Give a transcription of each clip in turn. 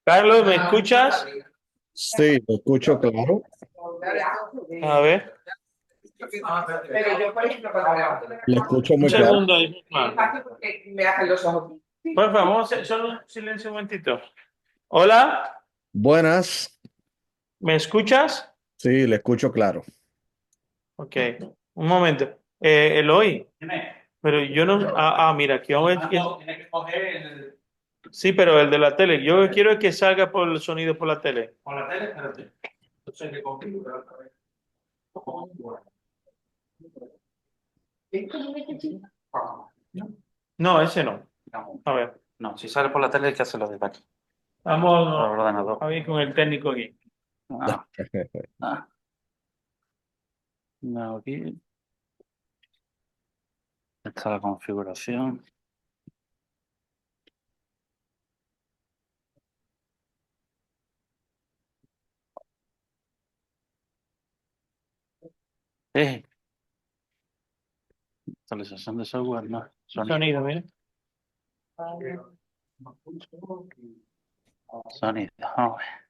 Carlos, ¿me escuchas? Sí, lo escucho claro. A ver, Lo escucho un muy claro. segundo ahí. Por favor, vamos a hacer solo un silencio un momentito. Hola, Buenas. ¿me escuchas? Sí, le escucho claro. Ok, un momento. Eloy, pero yo no. Mira, aquí vamos a ver. Sí, pero el de la tele. Yo quiero que salga por el sonido por la tele. ¿Por la tele? Espérate. Entonces hay que configurar otra vez. No, ese no. A ver. No, si sale por la tele hay que hacerlo desde aquí, Vamos por el ordenador. a ver con el técnico aquí. Ah, ah. No, aquí está la configuración. Eh, Actualización de software, no. Sonido, mira. Sonido. Vamos a ver.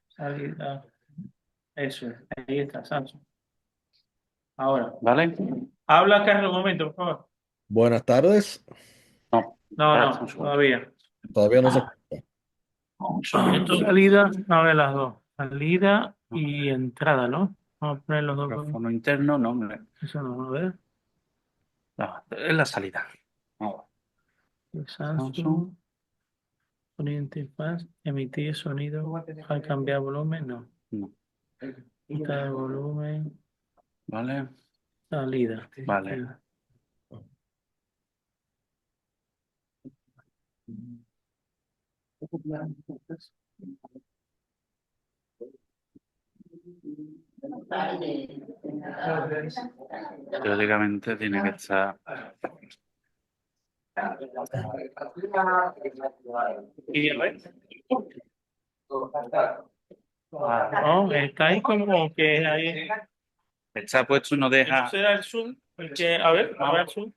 Salida. Eso, ahí está, Samsung. Ahora. ¿Vale? Habla, Carlos, un momento, por favor. Buenas tardes. No, No, espérate no, un segundo. todavía. Todavía no se escucha. Salida, una de las dos. Salida y entrada, ¿no? Vamos a poner los dos. Micrófono interno, no, Eso no, a ver. no, es la salida. Vamos a ver. Samsung. Samsung, sonido interfaz, emitir sonido, al cambiar volumen, no. No. Quitar el volumen, ¿Vale? salida. Vale. Teóricamente tiene que estar. Y a ver. No, está ahí como que ahí. Está puesto y no deja. ¿Eso será el zoom? Porque, a ver el zoom.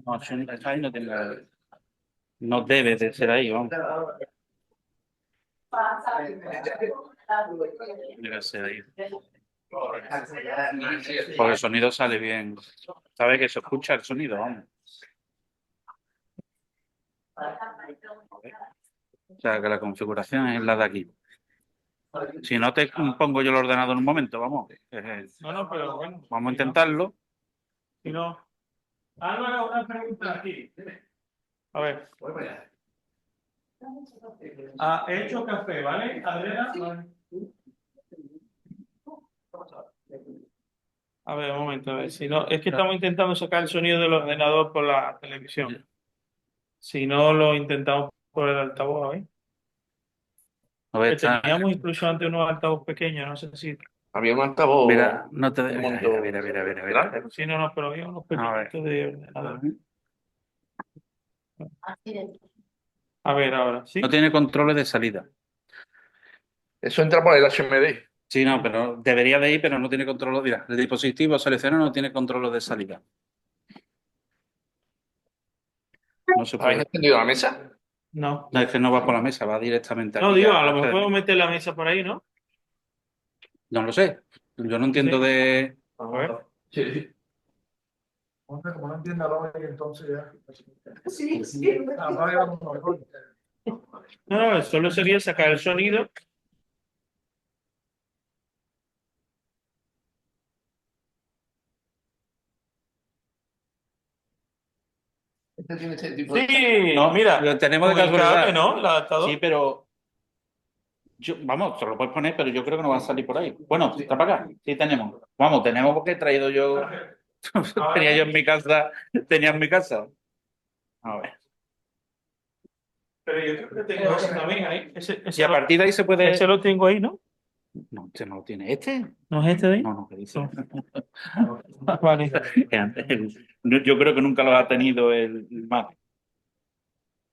No, si no está ahí, no tiene. No debe de ser ahí, vamos. Debe ser ahí. Porque el sonido sale bien. ¿Sabe que se escucha el sonido? Vamos. O sea, que la configuración es la de aquí. Si no te pongo yo el ordenador en un momento, vamos. No, no, pero bueno. Vamos a intentarlo. Si no. Álvaro, una pregunta aquí. A ver. He hecho café, ¿vale? Adriana. A ver, un momento, a ver. Si no, es que estamos intentando sacar el sonido del ordenador por la televisión. Si no, lo intentamos por el altavoz, ¿eh? A ver, Que está. teníamos incluso antes unos altavoz pequeños, no sé si. Había un altavoz, Mira, no te. un Mira, montón mira. Si no, no, pero había unos A ver. pequeñitos de ordenador. A ver, ahora, ¿sí? No tiene controles de salida. Eso entra por el HMD. Sí, no, pero debería de ir, pero no tiene control. Mira, el dispositivo seleccionado no tiene control de salida. No se ¿Habéis puede. encendido la mesa? No. No, es que no va por la mesa, va directamente No, aquí. digo, a lo mejor podemos meter la mesa por ahí, ¿no? No lo sé. Yo no entiendo Sí. de. A ver. Sí. Hombre, como no entienda lógica, entonces ya. Sí, sí. Apaga los mejor. No, no, solo sería sacar el sonido. Este tiene este tipo de... Sí, No, mira, lo tenemos con de el cable, casualidad. ¿no? El Sí, adaptador. pero. Vamos, te lo puedes poner, pero yo creo que no va a salir por ahí. Bueno, está para acá. Sí, tenemos. Vamos, tenemos porque he traído yo. Tenía yo en mi casa. Tenía en mi casa. A ver. Pero yo creo que tengo ese también ahí. Y a partir de ahí se puede. Ese lo tengo ahí, ¿no? No, este no lo tiene. ¿Este? ¿No es este de ahí? No, no, ¿qué dice? No. Vale. Yo creo que nunca lo ha tenido el Mac.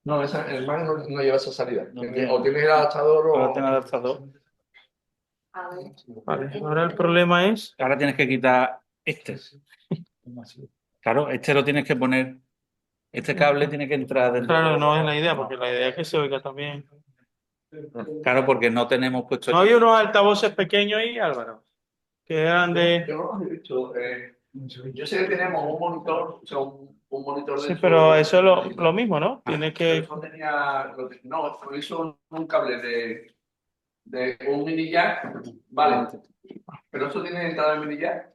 No, el Mac no lleva esa salida. No tiene. O tiene el adaptador Ahora o... tiene adaptador. Vale. Ahora el problema es. Ahora tienes que quitar este. Claro, este lo tienes que poner. Este cable tiene que entrar dentro. Claro, no es la idea, porque la idea es que se oiga también. Claro, porque no tenemos puesto. ¿No hay unos altavoces pequeños ahí, Álvaro? Que eran de... Yo no los he visto. Yo sé que tenemos un monitor, o sea, un monitor Sí, de pero eso. eso es lo mismo, ¿no? Tiene Pero que... eso tenía, no, lo hizo un cable de un mini jack, vale. Pero eso tiene entrada de mini jack.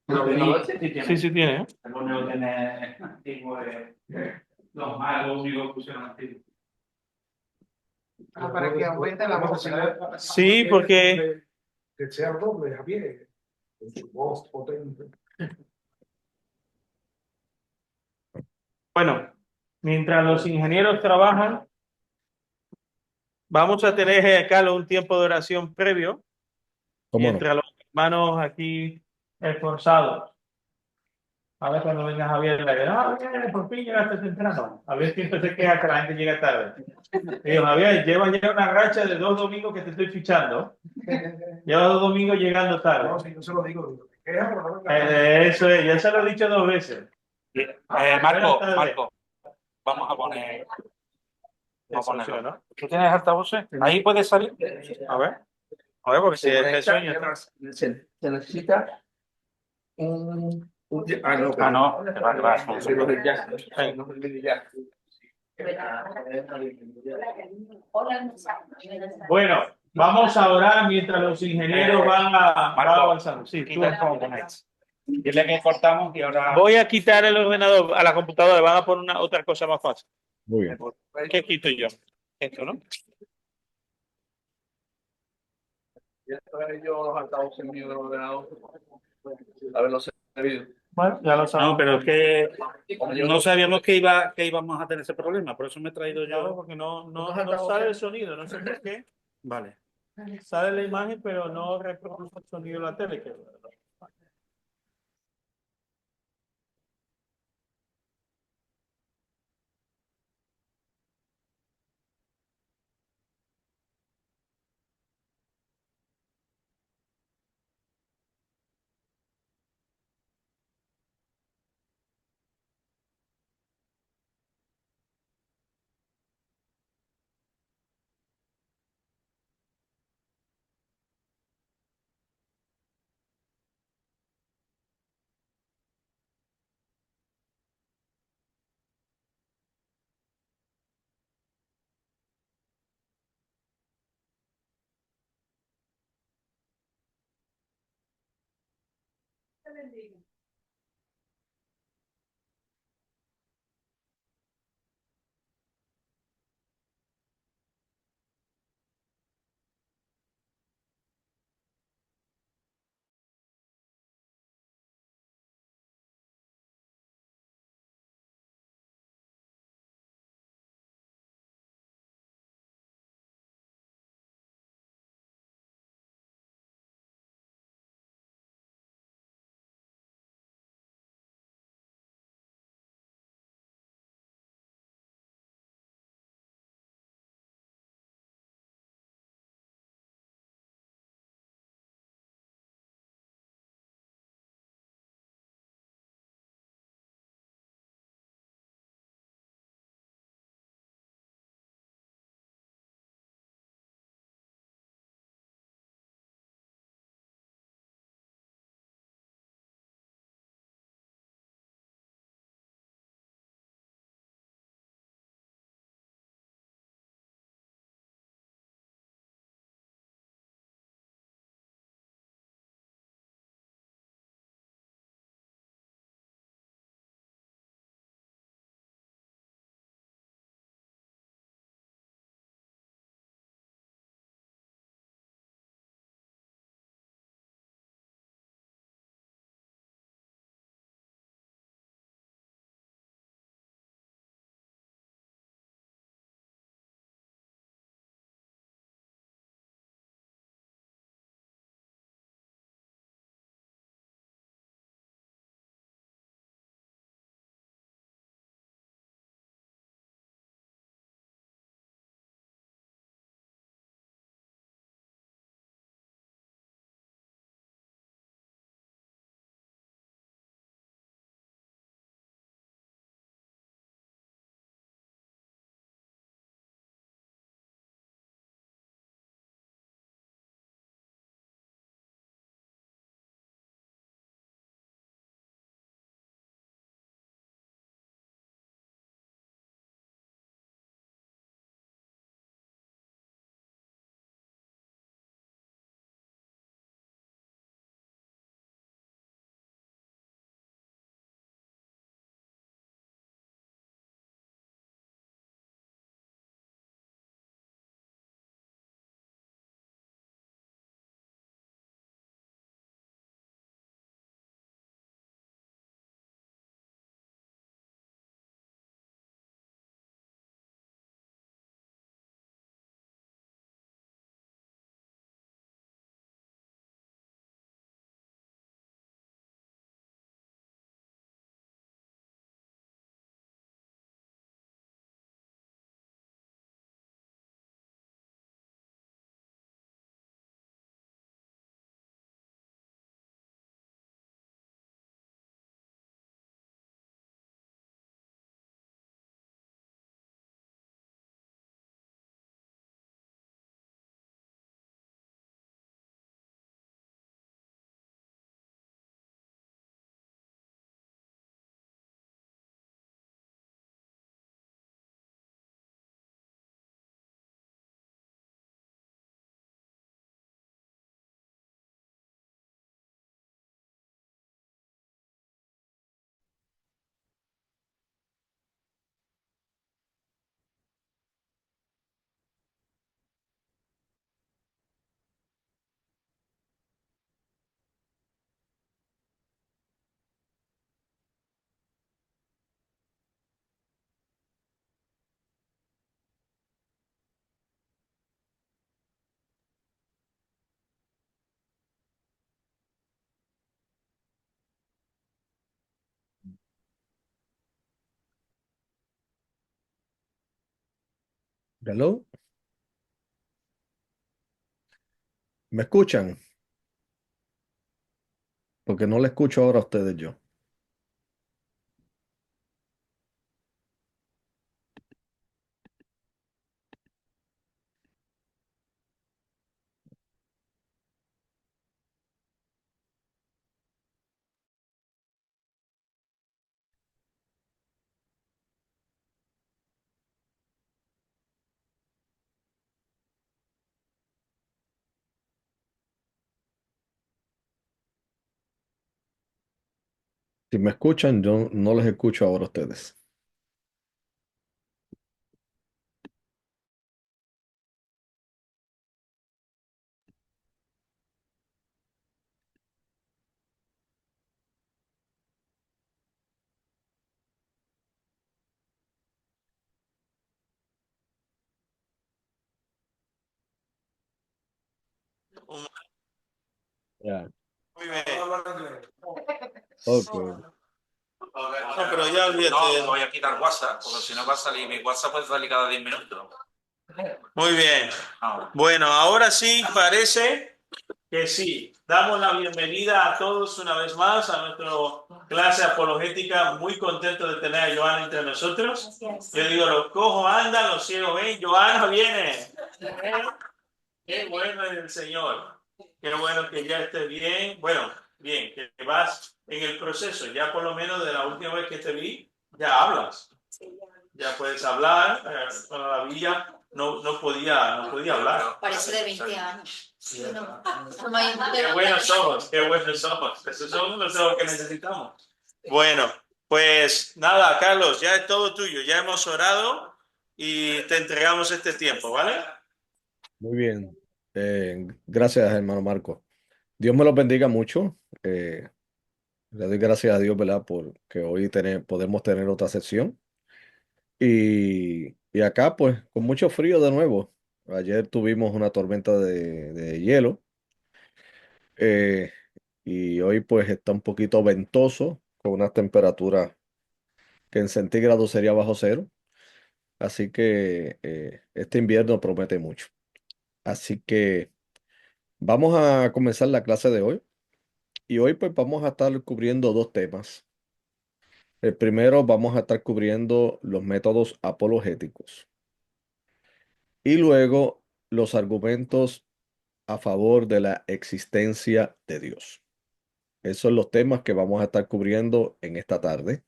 ¿El ordenador ese? Sí, sí tiene, ¿eh? El único que tiene antiguo es los magos únicos que pusieron antiguo. Para que aumente la velocidad. Sí, porque... Que sea doble, Javier. Con su voz potente. Bueno, mientras los ingenieros trabajan, vamos a tener, Carlos, un tiempo de oración previo, ¿Cómo no? mientras los hermanos aquí esforzados. A ver cuando venga Javier, le diga, Javier, por fin llegaste temprano. A ver siempre se queja que la gente llega tarde. Y digo, Javier, lleva ya una racha de 2 domingos que te estoy fichando. Lleva 2 domingos llegando tarde. No, si yo se lo digo, ¿qué es? Pero no venga. Eso es, ya se lo he dicho 2 veces. Marco, Buenas tardes. Marco, vamos a poner. Vamos a Eso, ponerlo. ¿no? ¿Tú tienes altavoces? Ahí puedes salir. A ver, porque si es que Conecta, sueña. se necesita ah, no, Ah, no, que va, que va. pero del jack, no del mini jack. Bueno, vamos a orar mientras los ingenieros van Marco, avanzando. Sí, tú. Quita el componente. Dile que cortamos y ahora. Voy a quitar el ordenador a la computadora, van a poner otra cosa más fácil. Muy bien. ¿Qué quito yo? Esto, ¿no? Ya traeré yo los altavoces míos del ordenador. A ver los servicios. Bueno, ya lo No, sabemos. pero es que no sabíamos que íbamos a tener ese problema, por eso me he traído Claro, yo. porque no sale el sonido, no sé por qué. Vale. Sale la imagen, pero no reproduce el sonido de la tele. Hello, ¿me escuchan? Porque no le escucho ahora a ustedes yo. Si me escuchan, yo no les escucho ahora a ustedes. Ya. Muy bien. Ok. No, pero ya olvídate. No, voy a quitar WhatsApp, porque si no va a salir, mi WhatsApp puede salir cada 10 minutos. Muy bien. Ah, Bueno, ahora sí parece que sí. Damos la bienvenida a todos una vez más a nuestra clase apologética. Muy contento de tener a Joana entre nosotros. Yo digo, los cojos andan, los ciegos ven. Joana viene. Qué bueno es el Señor. Qué bueno que ya estés bien. Bueno, bien, que vas en el proceso. Ya por lo menos de la última vez que te vi, ya hablas. Ya puedes hablar. Cuando la vi ya no podía hablar. Parece de 20 años. Qué buenos somos, qué buenos somos. Esos son los ojos que necesitamos. Bueno, pues nada, Carlos, ya es todo tuyo. Ya hemos orado y te entregamos este tiempo, ¿vale? Muy bien. Gracias, hermano Marco. Dios me los bendiga mucho. Le doy gracias a Dios, ¿verdad? Porque hoy podemos tener otra sesión. Y acá, pues, con mucho frío de nuevo. Ayer tuvimos una tormenta de hielo. eh, y hoy, pues, está un poquito ventoso, con una temperatura que en centígrados sería bajo cero. Así que este invierno promete mucho. Así que vamos a comenzar la clase de hoy. Y hoy, pues, vamos a estar cubriendo dos temas. El primero, vamos a estar cubriendo los métodos apologéticos. Y luego, los argumentos a favor de la existencia de Dios. Esos son los temas que vamos a estar cubriendo en esta tarde.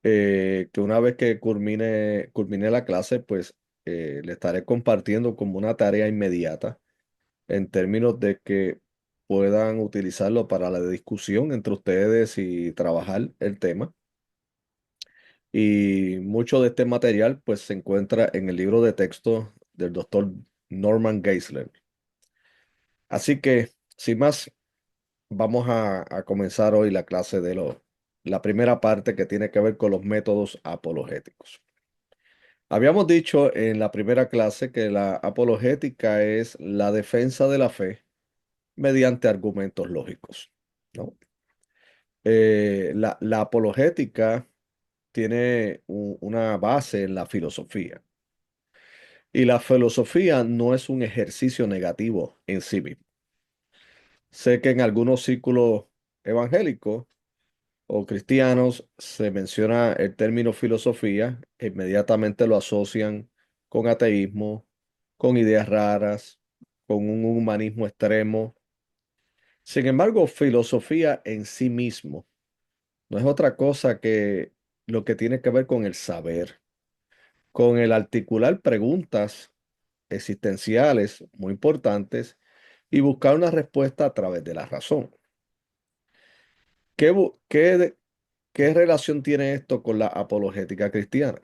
Que una vez que culmine la clase, pues le estaré compartiendo como una tarea inmediata en términos de que puedan utilizarlo para la discusión entre ustedes y trabajar el tema. Y mucho de este material pues se encuentra en el libro de texto del doctor Norman Geisler. Así que, sin más, vamos a comenzar hoy la clase la primera parte que tiene que ver con los métodos apologéticos. Habíamos dicho en la primera clase que la apologética es la defensa de la fe mediante argumentos lógicos, ¿no? La apologética tiene una base en la filosofía y la filosofía no es un ejercicio negativo en sí mismo. Sé que en algunos círculos evangélicos o cristianos se menciona el término filosofía, e inmediatamente lo asocian con ateísmo, con ideas raras, con un humanismo extremo. Sin embargo, filosofía en sí mismo no es otra cosa que lo que tiene que ver con el saber, con el articular preguntas existenciales muy importantes y buscar una respuesta a través de la razón. ¿Qué relación tiene esto con la apologética cristiana?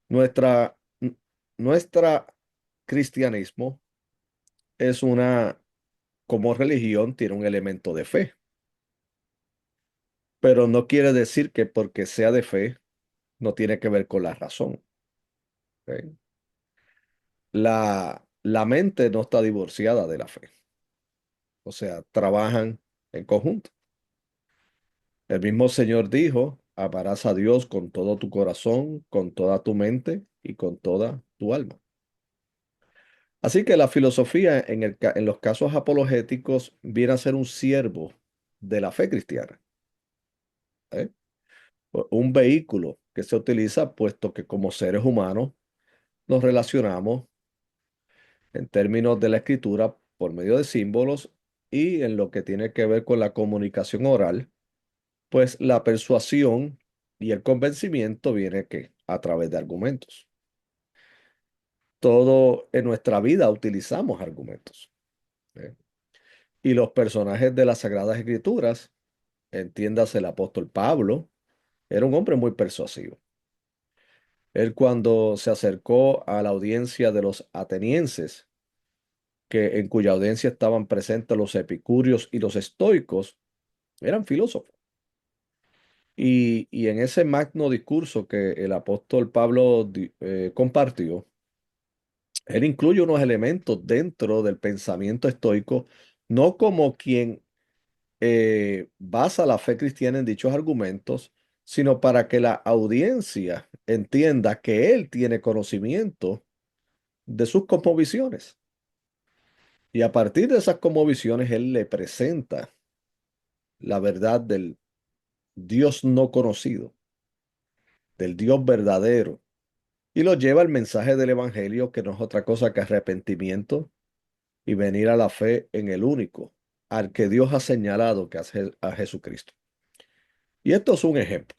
Nuestra, nuestra cristianismo es como religión, tiene un elemento de fe, pero no quiere decir que porque sea de fe, no tiene que ver con la razón. ¿Ok? La mente no está divorciada de la fe, o sea, trabajan en conjunto. El mismo Señor dijo, amarás a Dios con todo tu corazón, con toda tu mente y con toda tu alma. Así que la filosofía en los casos apologéticos viene a ser un siervo de la fe cristiana, ¿eh? Un vehículo que se utiliza puesto que como seres humanos nos relacionamos en términos de la escritura por medio de símbolos y en lo que tiene que ver con la comunicación oral, pues la persuasión y el convencimiento viene que a través de argumentos. Todo en nuestra vida utilizamos argumentos, ¿eh? Y los personajes de las Sagradas Escrituras, entiéndase el apóstol Pablo, era un hombre muy persuasivo. Él cuando se acercó a la audiencia de los atenienses, en cuya audiencia estaban presentes los epicúreos y los estoicos, eran filósofos. Y en ese magno discurso que el apóstol Pablo compartió, él incluye unos elementos dentro del pensamiento estoico, no como quien basa la fe cristiana en dichos argumentos, sino para que la audiencia entienda que él tiene conocimiento de sus cosmovisiones. Y a partir de esas cosmovisiones, él le presenta la verdad del Dios no conocido, del Dios verdadero, y lo lleva al mensaje del Evangelio, que no es otra cosa que arrepentimiento y venir a la fe en el único, al que Dios ha señalado, que es a Jesucristo. Y esto es un ejemplo.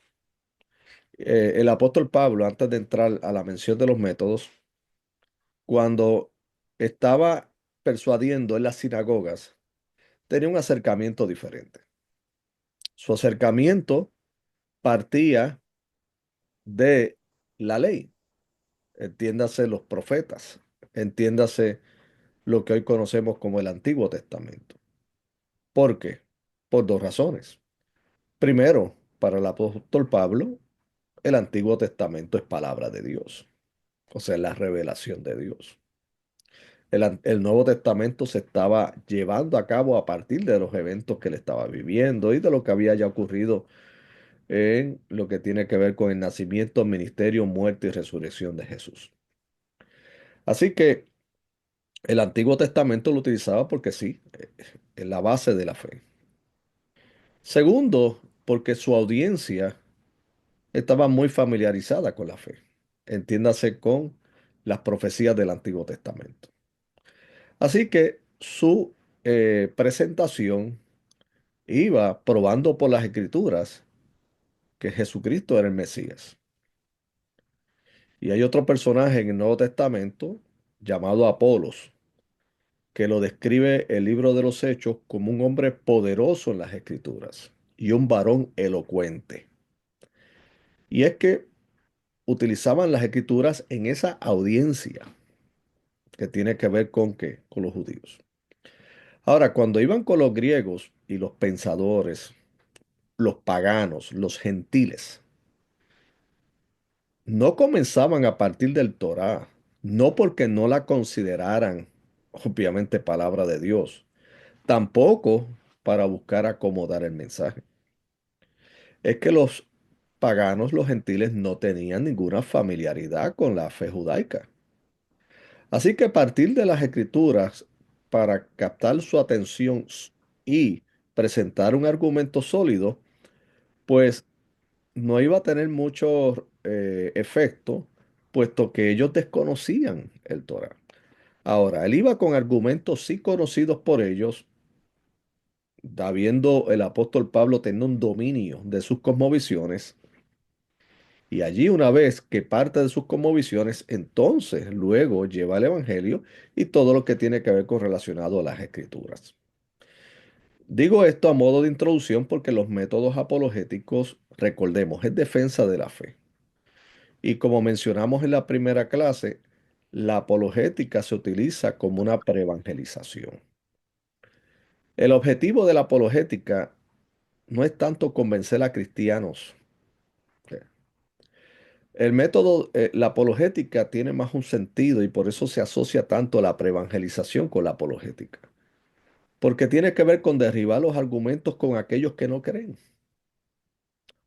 El apóstol Pablo, antes de entrar a la mención de los métodos, cuando estaba persuadiendo en las sinagogas, tenía un acercamiento diferente. Su acercamiento partía de la ley, entiéndase los profetas, entiéndase lo que hoy conocemos como el Antiguo Testamento. ¿Por qué? Por dos razones. Primero, para el apóstol Pablo, el Antiguo Testamento es palabra de Dios, o sea, la revelación de Dios. El Nuevo Testamento se estaba llevando a cabo a partir de los eventos que él estaba viviendo y de lo que había ya ocurrido en lo que tiene que ver con el nacimiento, ministerio, muerte y resurrección de Jesús. Así que el Antiguo Testamento lo utilizaba porque sí, es la base de la fe. Segundo, porque su audiencia estaba muy familiarizada con la fe. Entiéndase con las profecías del Antiguo Testamento. Así que su presentación iba probando por las Escrituras que Jesucristo era el Mesías. Y hay otro personaje en el Nuevo Testamento llamado Apolos, que lo describe el libro de los Hechos como un hombre poderoso en las Escrituras y un varón elocuente. Y es que utilizaban las Escrituras en esa audiencia que tiene que ver con qué, con los judíos. Ahora, cuando iban con los griegos y los pensadores, los paganos, los gentiles, no comenzaban a partir del Torá, no porque no la consideraran obviamente palabra de Dios, tampoco para buscar acomodar el mensaje. Es que los paganos, los gentiles, no tenían ninguna familiaridad con la fe judaica. Así que a partir de las escrituras, para captar su atención y presentar un argumento sólido, pues no iba a tener mucho efecto, puesto que ellos desconocían el Torah. Ahora, él iba con argumentos sí conocidos por ellos, habiendo el apóstol Pablo teniendo un dominio de sus cosmovisiones, y allí una vez que parte de sus cosmovisiones, entonces luego lleva el Evangelio y todo lo que tiene que ver con relacionado a las Escrituras. Digo esto a modo de introducción porque los métodos apologéticos, recordemos, es defensa de la fe. Y como mencionamos en la primera clase, la apologética se utiliza como una preevangelización. El objetivo de la apologética no es tanto convencer a cristianos. El método, la apologética tiene más un sentido y por eso se asocia tanto la preevangelización con la apologética. Porque tiene que ver con derribar los argumentos con aquellos que no creen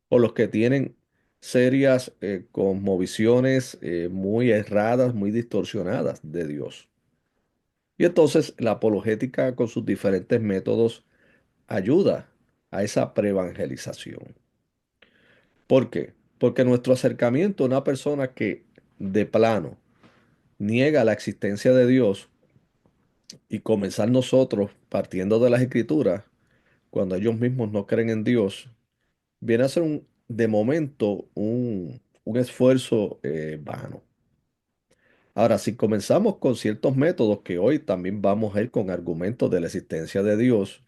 o los que tienen serias cosmovisiones muy erradas, muy distorsionadas de Dios. Y entonces la apologética con sus diferentes métodos ayuda a esa preevangelización. ¿Por qué? Porque nuestro acercamiento a una persona que de plano niega la existencia de Dios y comenzar nosotros partiendo de las escrituras, cuando ellos mismos no creen en Dios, viene a ser de momento un esfuerzo vano. Ahora, si comenzamos con ciertos métodos que hoy también vamos a ir con argumentos de la existencia de Dios,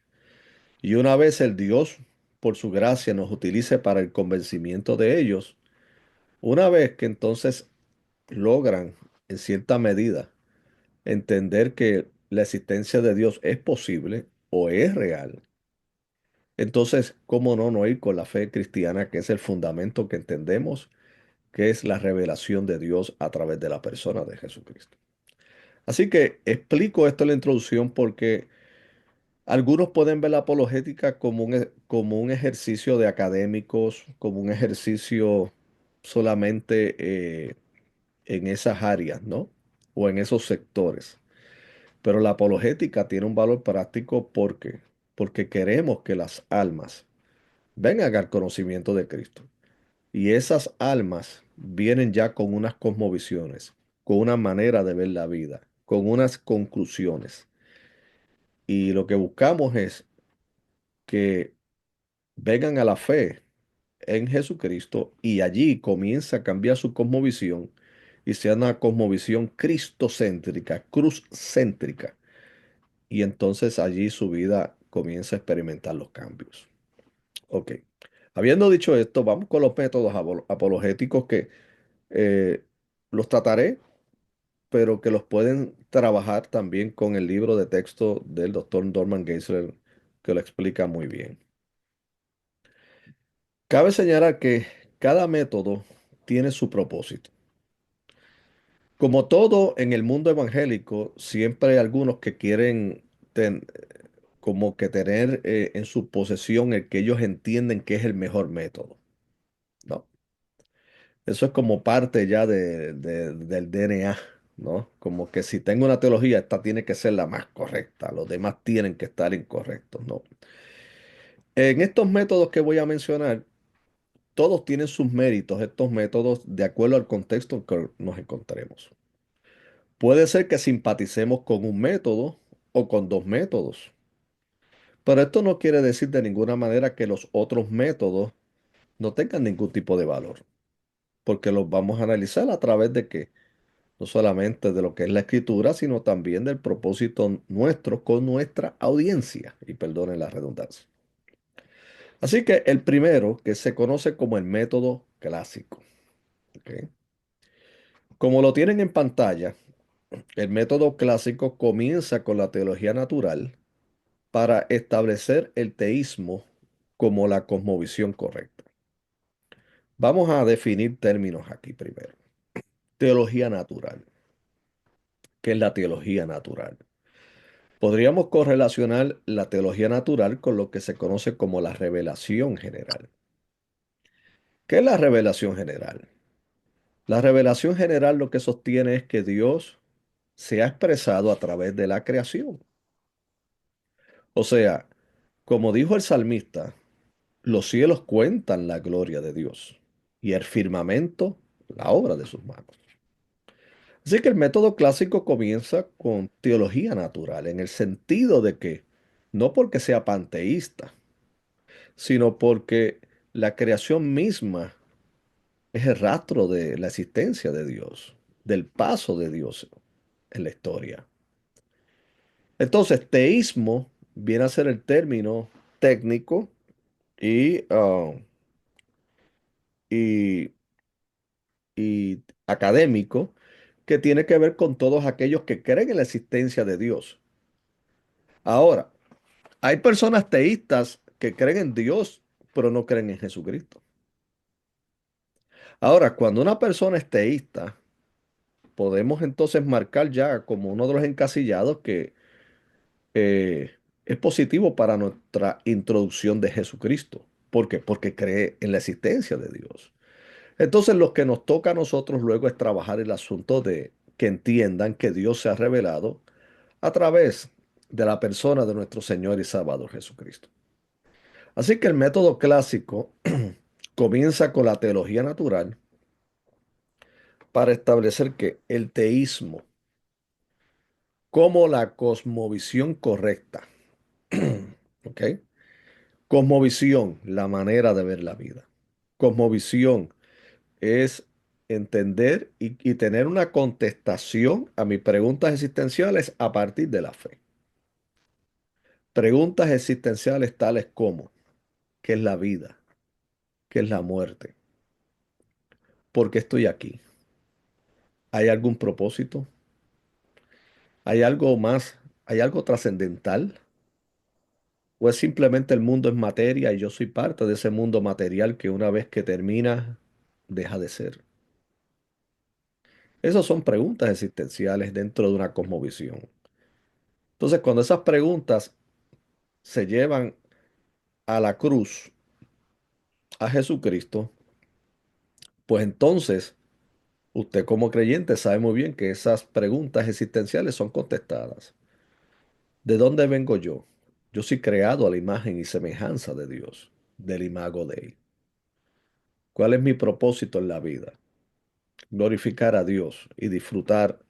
y una vez el Dios, por su gracia, nos utilice para el convencimiento de ellos, una vez que entonces logran, en cierta medida, entender que la existencia de Dios es posible o es real, entonces, ¿cómo no ir con la fe cristiana, que es el fundamento que entendemos, que es la revelación de Dios a través de la persona de Jesucristo? Así que explico esto en la introducción porque algunos pueden ver la apologética como como un ejercicio de académicos, como un ejercicio solamente en esas áreas, ¿no? O en esos sectores. Pero la apologética tiene un valor práctico porque queremos que las almas vengan al conocimiento de Cristo. Y esas almas vienen ya con unas cosmovisiones, con una manera de ver la vida, con unas conclusiones. Y lo que buscamos es que vengan a la fe en Jesucristo y allí comienza a cambiar su cosmovisión y sea una cosmovisión cristocéntrica, cruzcéntrica. Y entonces allí su vida comienza a experimentar los cambios. Ok. Habiendo dicho esto, vamos con los métodos apologéticos que eh, los trataré, pero que los pueden trabajar también con el libro de texto del doctor Norman Geisler, que lo explica muy bien. Cabe señalar que cada método tiene su propósito. Como todo en el mundo evangélico, siempre hay algunos que quieren como que tener en su posesión el que ellos entienden que es el mejor método, ¿no? Eso es como parte ya del DNA, ¿no? Como que si tengo una teología, esta tiene que ser la más correcta, los demás tienen que estar incorrectos, ¿no? En estos métodos que voy a mencionar, todos tienen sus méritos, estos métodos, de acuerdo al contexto en que nos encontremos. Puede ser que simpaticemos con un método o con dos métodos, pero esto no quiere decir de ninguna manera que los otros métodos no tengan ningún tipo de valor, porque los vamos a analizar a través de qué, no solamente de lo que es la escritura, sino también del propósito nuestro con nuestra audiencia, y perdonen la redundancia. Así que el primero, que se conoce como el método clásico, ¿ok? Como lo tienen en pantalla, el método clásico comienza con la teología natural para establecer el teísmo como la cosmovisión correcta. Vamos a definir términos aquí primero. Teología natural. ¿Qué es la teología natural? Podríamos correlacionar la teología natural con lo que se conoce como la revelación general. ¿Qué es la revelación general? La revelación general lo que sostiene es que Dios se ha expresado a través de la creación. O sea, como dijo el salmista, los cielos cuentan la gloria de Dios y el firmamento la obra de sus manos. Así que el método clásico comienza con teología natural, en el sentido de que no porque sea panteísta, sino porque la creación misma es el rastro de la existencia de Dios, del paso de Dios en la historia. Entonces, teísmo viene a ser el término técnico y, y, y académico que tiene que ver con todos aquellos que creen en la existencia de Dios. Ahora, hay personas teístas que creen en Dios, pero no creen en Jesucristo. Ahora, cuando una persona es teísta, podemos entonces marcar ya como uno de los encasillados que es positivo para nuestra introducción de Jesucristo. ¿Por qué? Porque cree en la existencia de Dios. Entonces, lo que nos toca a nosotros luego es trabajar el asunto de que entiendan que Dios se ha revelado a través de la persona de nuestro Señor y Salvador Jesucristo. Así que el método clásico comienza con la teología natural para establecer que el teísmo como la cosmovisión correcta, ¿ok? Cosmovisión, la manera de ver la vida. Cosmovisión es entender y tener una contestación a mis preguntas existenciales a partir de la fe. Preguntas existenciales tales como, ¿qué es la vida? ¿Qué es la muerte? ¿Por qué estoy aquí? ¿Hay algún propósito? ¿Hay algo más? ¿Hay algo trascendental? ¿O es simplemente el mundo es materia y yo soy parte de ese mundo material que una vez que termina, deja de ser? Esas son preguntas existenciales dentro de una cosmovisión. Entonces, cuando esas preguntas se llevan a la cruz, a Jesucristo, pues entonces usted como creyente sabe muy bien que esas preguntas existenciales son contestadas. ¿De dónde vengo yo? Yo soy creado a la imagen y semejanza de Dios, del imago Dei. ¿Cuál es mi propósito en la vida? Glorificar a Dios y disfrutar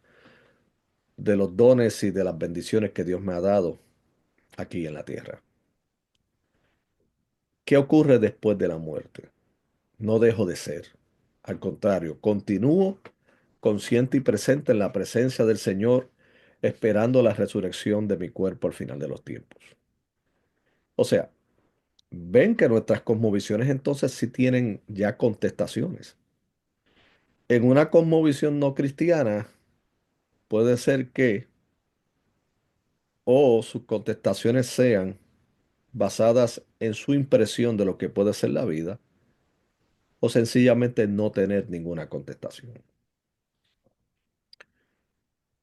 de los dones y de las bendiciones que Dios me ha dado aquí en la tierra. ¿Qué ocurre después de la muerte? No dejo de ser. Al contrario, continúo consciente y presente en la presencia del Señor, esperando la resurrección de mi cuerpo al final de los tiempos. O sea, ven que nuestras cosmovisiones entonces sí tienen ya contestaciones. En una cosmovisión no cristiana puede ser que o sus contestaciones sean basadas en su impresión de lo que puede ser la vida, o sencillamente no tener ninguna contestación.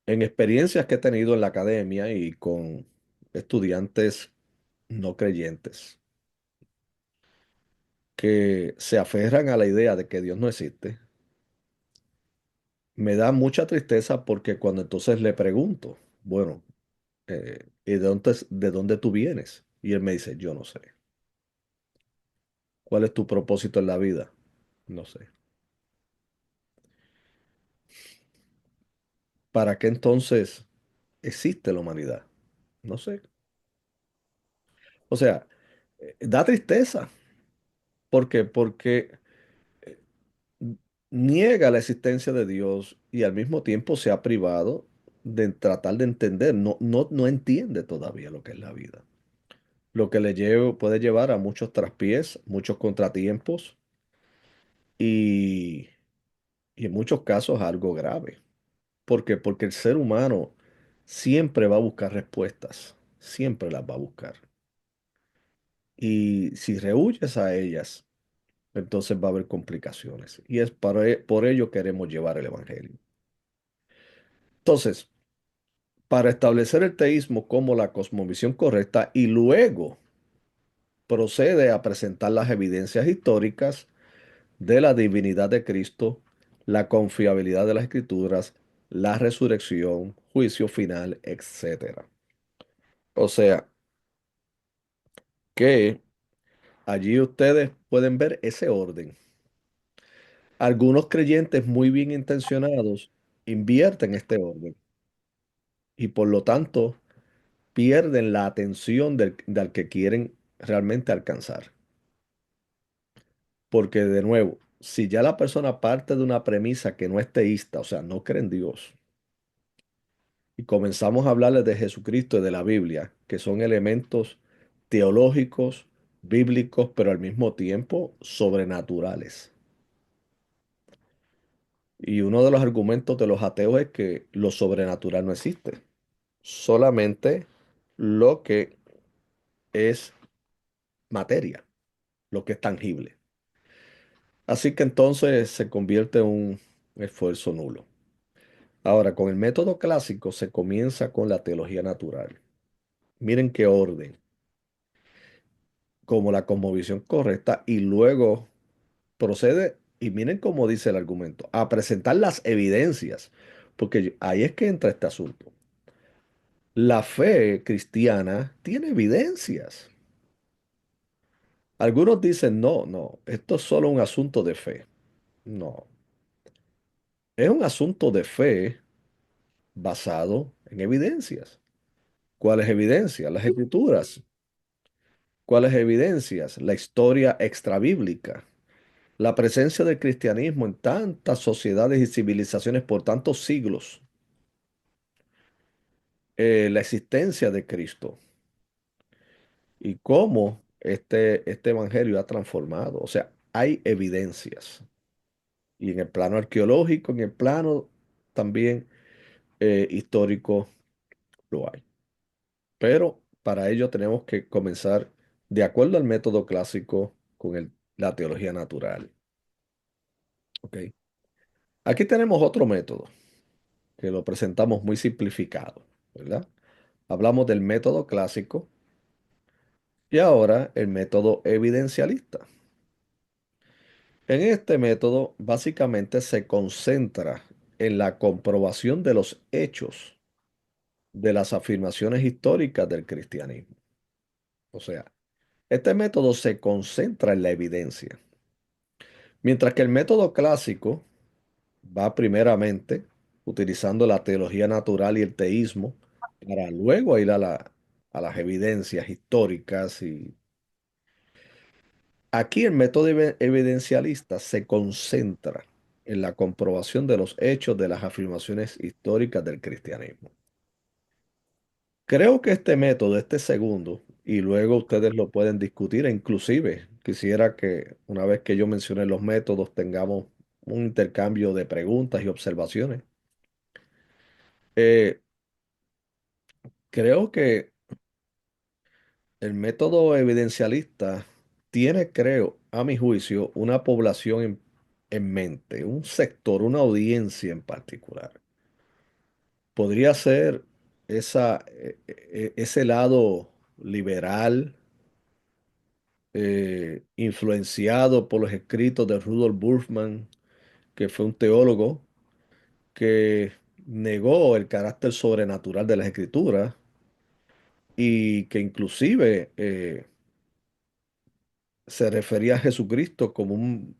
En experiencias que he tenido en la academia y con estudiantes no creyentes que se aferran a la idea de que Dios no existe, me da mucha tristeza porque cuando entonces le pregunto, bueno, ¿y de dónde tú vienes? Y él me dice, yo no sé. ¿Cuál es tu propósito en la vida? No sé. ¿Para qué entonces existe la humanidad? No sé. O sea, da tristeza. ¿Por qué? Porque niega la existencia de Dios y al mismo tiempo se ha privado de tratar de entender. No entiende todavía lo que es la vida. Lo que puede llevar a muchos traspiés, muchos contratiempos y, y en muchos casos algo grave. ¿Por qué? Porque el ser humano siempre va a buscar respuestas, siempre las va a buscar. Y si rehuyes a ellas, entonces va a haber complicaciones. Y es por ello queremos llevar el Evangelio. Entonces, para establecer el teísmo como la cosmovisión correcta y luego procede a presentar las evidencias históricas de la divinidad de Cristo, la confiabilidad de las escrituras, la resurrección, juicio final, etcétera. O sea, que allí ustedes pueden ver ese orden. Algunos creyentes muy bien intencionados invierten este orden y por lo tanto pierden la atención del que quieren realmente alcanzar. Porque de nuevo, si ya la persona parte de una premisa que no es teísta, o sea, no cree en Dios, y comenzamos a hablarles de Jesucristo y de la Biblia, que son elementos teológicos, bíblicos, pero al mismo tiempo sobrenaturales. Y uno de los argumentos de los ateos es que lo sobrenatural no existe, solamente lo que es materia, lo que es tangible. Así que entonces se convierte en un esfuerzo nulo. Ahora, con el método clásico se comienza con la teología natural. Miren qué orden, como la cosmovisión correcta, y luego procede y miren cómo dice el argumento, a presentar las evidencias, porque ahí es que entra este asunto. La fe cristiana tiene evidencias. Algunos dicen, no, no, esto es solo un asunto de fe. No, es un asunto de fe basado en evidencias. ¿Cuáles evidencias? Las escrituras. ¿Cuáles evidencias? La historia extrabíblica. La presencia del cristianismo en tantas sociedades y civilizaciones por tantos siglos. La existencia de Cristo y cómo este evangelio ha transformado. O sea, hay evidencias. Y en el plano arqueológico, en el plano también histórico, lo hay. Pero para ello tenemos que comenzar de acuerdo al método clásico con la teología natural. ¿Ok? Aquí tenemos otro método que lo presentamos muy simplificado, ¿verdad? Hablamos del método clásico y ahora el método evidencialista. En este método básicamente se concentra en la comprobación de los hechos de las afirmaciones históricas del cristianismo. O sea, este método se concentra en la evidencia, mientras que el método clásico va primeramente utilizando la teología natural y el teísmo para luego ir a las evidencias históricas. Y aquí el método evidencialista se concentra en la comprobación de los hechos de las afirmaciones históricas del cristianismo. Creo que este método, este segundo, y luego ustedes lo pueden discutir, e inclusive quisiera que una vez que yo mencione los métodos tengamos un intercambio de preguntas y observaciones. Eh, Creo que el método evidencialista tiene, creo, a mi juicio, una población en mente, un sector, una audiencia en particular. Podría ser ese lado liberal, influenciado por los escritos de Rudolf Bultmann, que fue un teólogo que negó el carácter sobrenatural de las escrituras y que inclusive se refería a Jesucristo como un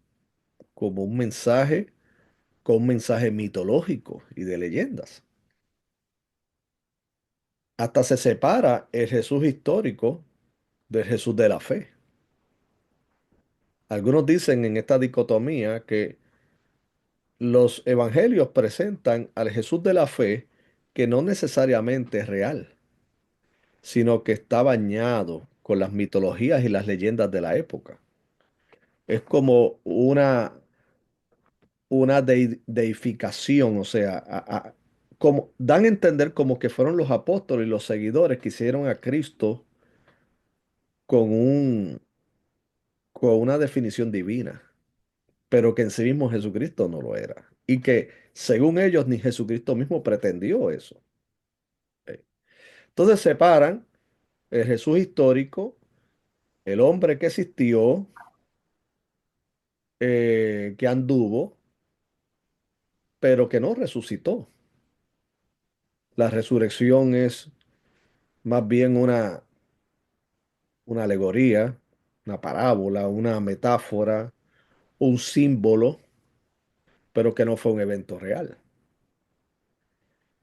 mensaje, con un mensaje mitológico y de leyendas. Hasta se separa el Jesús histórico del Jesús de la fe. Algunos dicen en esta dicotomía que los evangelios presentan al Jesús de la fe que no necesariamente es real, sino que está bañado con las mitologías y las leyendas de la época. Es como una deificación, o sea, como dan a entender como que fueron los apóstoles y los seguidores que hicieron a Cristo con con una definición divina, pero que en sí mismo Jesucristo no lo era. Y que según ellos ni Jesucristo mismo pretendió eso. ¿Ok? Entonces separan el Jesús histórico, el hombre que existió, que anduvo, pero que no resucitó. La resurrección es más bien una alegoría, una parábola, una metáfora, un símbolo, pero que no fue un evento real.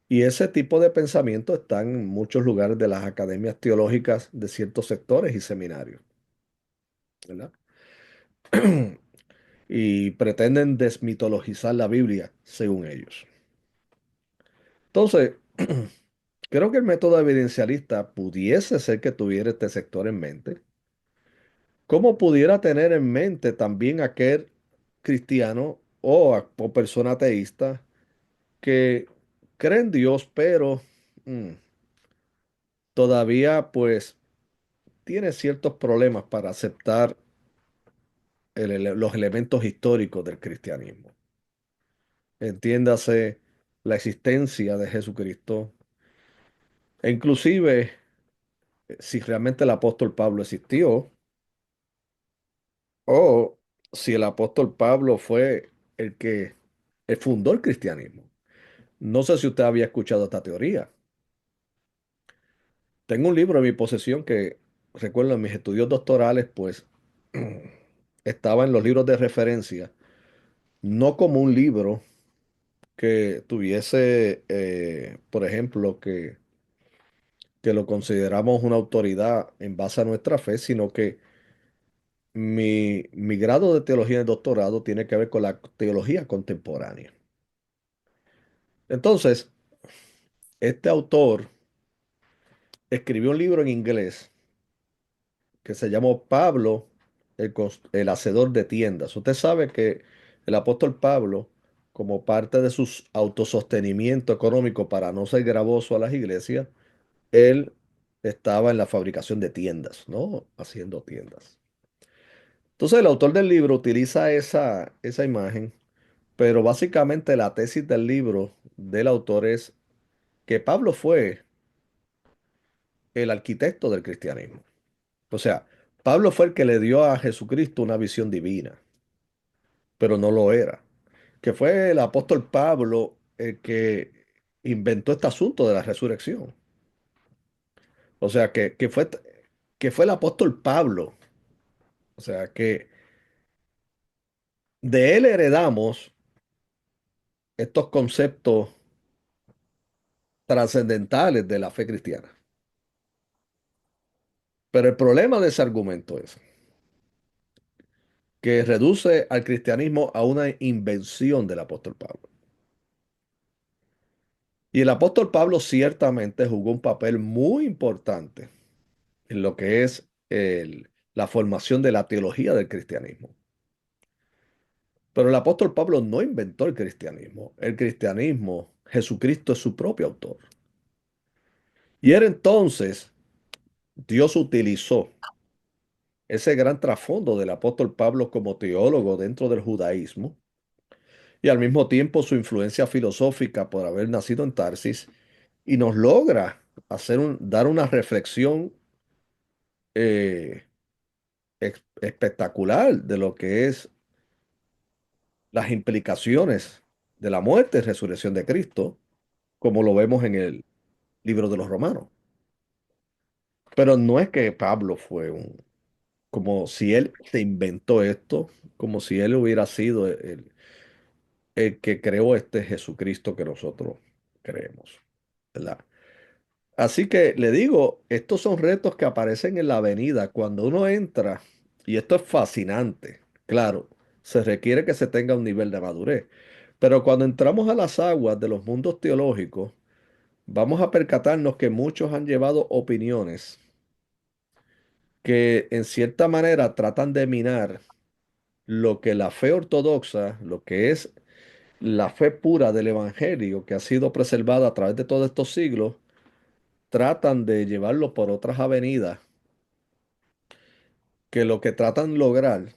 Y ese tipo de pensamiento está en muchos lugares de las academias teológicas de ciertos sectores y seminarios, ¿verdad? Y pretenden desmitologizar la Biblia, según ellos. Entonces, creo que el método evidencialista pudiese ser que tuviera este sector en mente, como pudiera tener en mente también aquel cristiano o persona ateísta que cree en Dios, pero mm, todavía pues tiene ciertos problemas para aceptar los elementos históricos del cristianismo. Entiéndase la existencia de Jesucristo e inclusive si realmente el apóstol Pablo existió o si el apóstol Pablo fue el que fundó el cristianismo. No sé si usted había escuchado esta teoría. Tengo un libro en mi posesión que, recuerdo en mis estudios doctorales, pues estaba en los libros de referencia, no como un libro que tuviese, por ejemplo, que lo consideramos una autoridad en base a nuestra fe, sino que mi grado de teología de doctorado tiene que ver con la teología contemporánea. Entonces, este autor escribió un libro en inglés que se llamó Pablo, el hacedor de tiendas. Usted sabe que el apóstol Pablo, como parte de su autosostenimiento económico para no ser gravoso a las iglesias, él estaba en la fabricación de tiendas, ¿no? Haciendo tiendas. Entonces el autor del libro utiliza esa imagen, pero básicamente la tesis del libro del autor es que Pablo fue el arquitecto del cristianismo. O sea, Pablo fue el que le dio a Jesucristo una visión divina, pero no lo era. Que fue el apóstol Pablo el que inventó este asunto de la resurrección. O sea, que fue el apóstol Pablo. O sea, que de él heredamos estos conceptos trascendentales de la fe cristiana. Pero el problema de ese argumento es que reduce al cristianismo a una invención del apóstol Pablo. Y el apóstol Pablo ciertamente jugó un papel muy importante en lo que es la formación de la teología del cristianismo. Pero el apóstol Pablo no inventó el cristianismo. El cristianismo, Jesucristo es su propio autor. Y era entonces, Dios utilizó ese gran trasfondo del apóstol Pablo como teólogo dentro del judaísmo y al mismo tiempo su influencia filosófica por haber nacido en Tarsis y nos logra dar una reflexión eh, espectacular de lo que es las implicaciones de la muerte y resurrección de Cristo, como lo vemos en el libro de los Romanos. Pero no es que Pablo fue como si él se inventó esto, como si él hubiera sido el que creó este Jesucristo que nosotros creemos, ¿verdad? Así que le digo, estos son retos que aparecen en la avenida cuando uno entra, y esto es fascinante. Claro, se requiere que se tenga un nivel de madurez, pero cuando entramos a las aguas de los mundos teológicos, vamos a percatarnos que muchos han llevado opiniones que en cierta manera tratan de minar lo que la fe ortodoxa, lo que es la fe pura del Evangelio que ha sido preservada a través de todos estos siglos, tratan de llevarlo por otras avenidas que lo que tratan de lograr,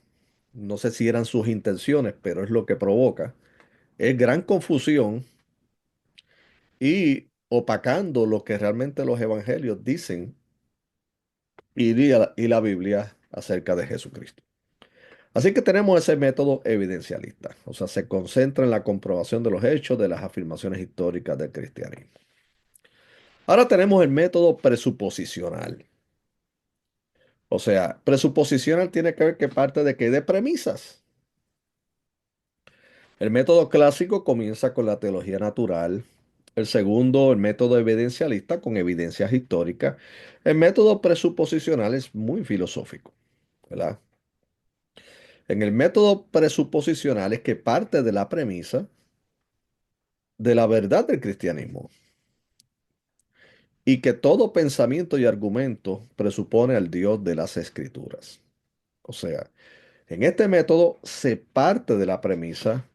no sé si eran sus intenciones, pero es lo que provoca, es gran confusión y opacando lo que realmente los evangelios dicen y la Biblia acerca de Jesucristo. Así que tenemos ese método evidencialista, o sea, se concentra en la comprobación de los hechos de las afirmaciones históricas del cristianismo. Ahora tenemos el método presuposicional. O sea, presuposicional tiene que ver que parte de qué, de premisas. El método clásico comienza con la teología natural. El segundo, el método evidencialista con evidencias históricas. El método presuposicional es muy filosófico, ¿verdad? En el método presuposicional es que parte de la premisa de la verdad del cristianismo y que todo pensamiento y argumento presupone al Dios de las Escrituras. O sea, en este método se parte de la premisa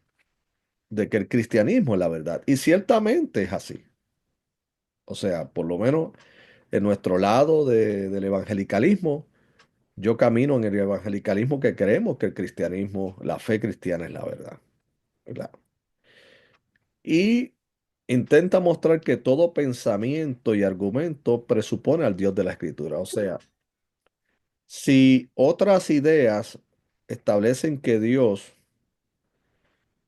de que el cristianismo es la verdad. Y ciertamente es así. O sea, por lo menos en nuestro lado del evangelicalismo, yo camino en el evangelicalismo que creemos que el cristianismo, la fe cristiana es la verdad, ¿verdad? Y intenta mostrar que todo pensamiento y argumento presupone al Dios de la Escritura. O sea, si otras ideas establecen que Dios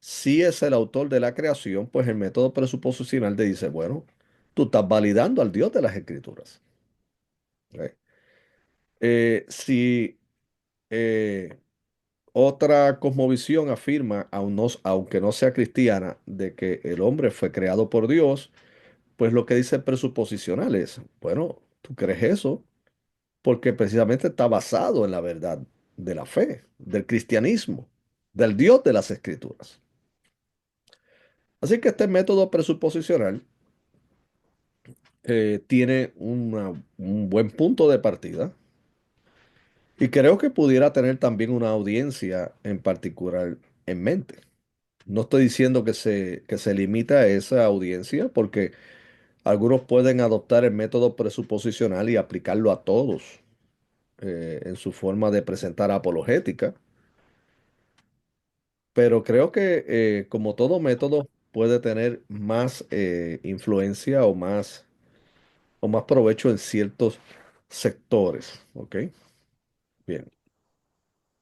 sí es el autor de la creación, pues el método presuposicional te dice, bueno, tú estás validando al Dios de las Escrituras. ¿Ok? Si eh, otra cosmovisión afirma, aunque no sea cristiana, de que el hombre fue creado por Dios, pues lo que dice el presuposicional es, bueno, tú crees eso porque precisamente está basado en la verdad de la fe, del cristianismo, del Dios de las Escrituras. Así que este método presuposicional tiene un buen punto de partida y creo que pudiera tener también una audiencia en particular en mente. No estoy diciendo que se limita a esa audiencia porque algunos pueden adoptar el método presuposicional y aplicarlo a todos en su forma de presentar apologética, pero creo que como todo método puede tener más influencia o más provecho en ciertos sectores, ¿ok? Bien.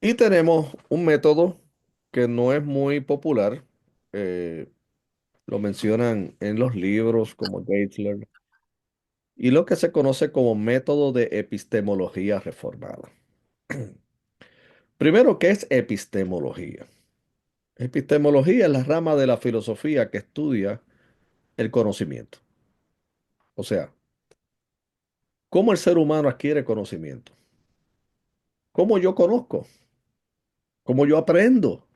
Y tenemos un método que no es muy popular, eh, lo mencionan en los libros como Geithler, y lo que se conoce como método de epistemología reformada. Primero, ¿qué es epistemología? Epistemología es la rama de la filosofía que estudia el conocimiento. O sea, ¿cómo el ser humano adquiere conocimiento? ¿Cómo yo conozco? ¿Cómo yo aprendo?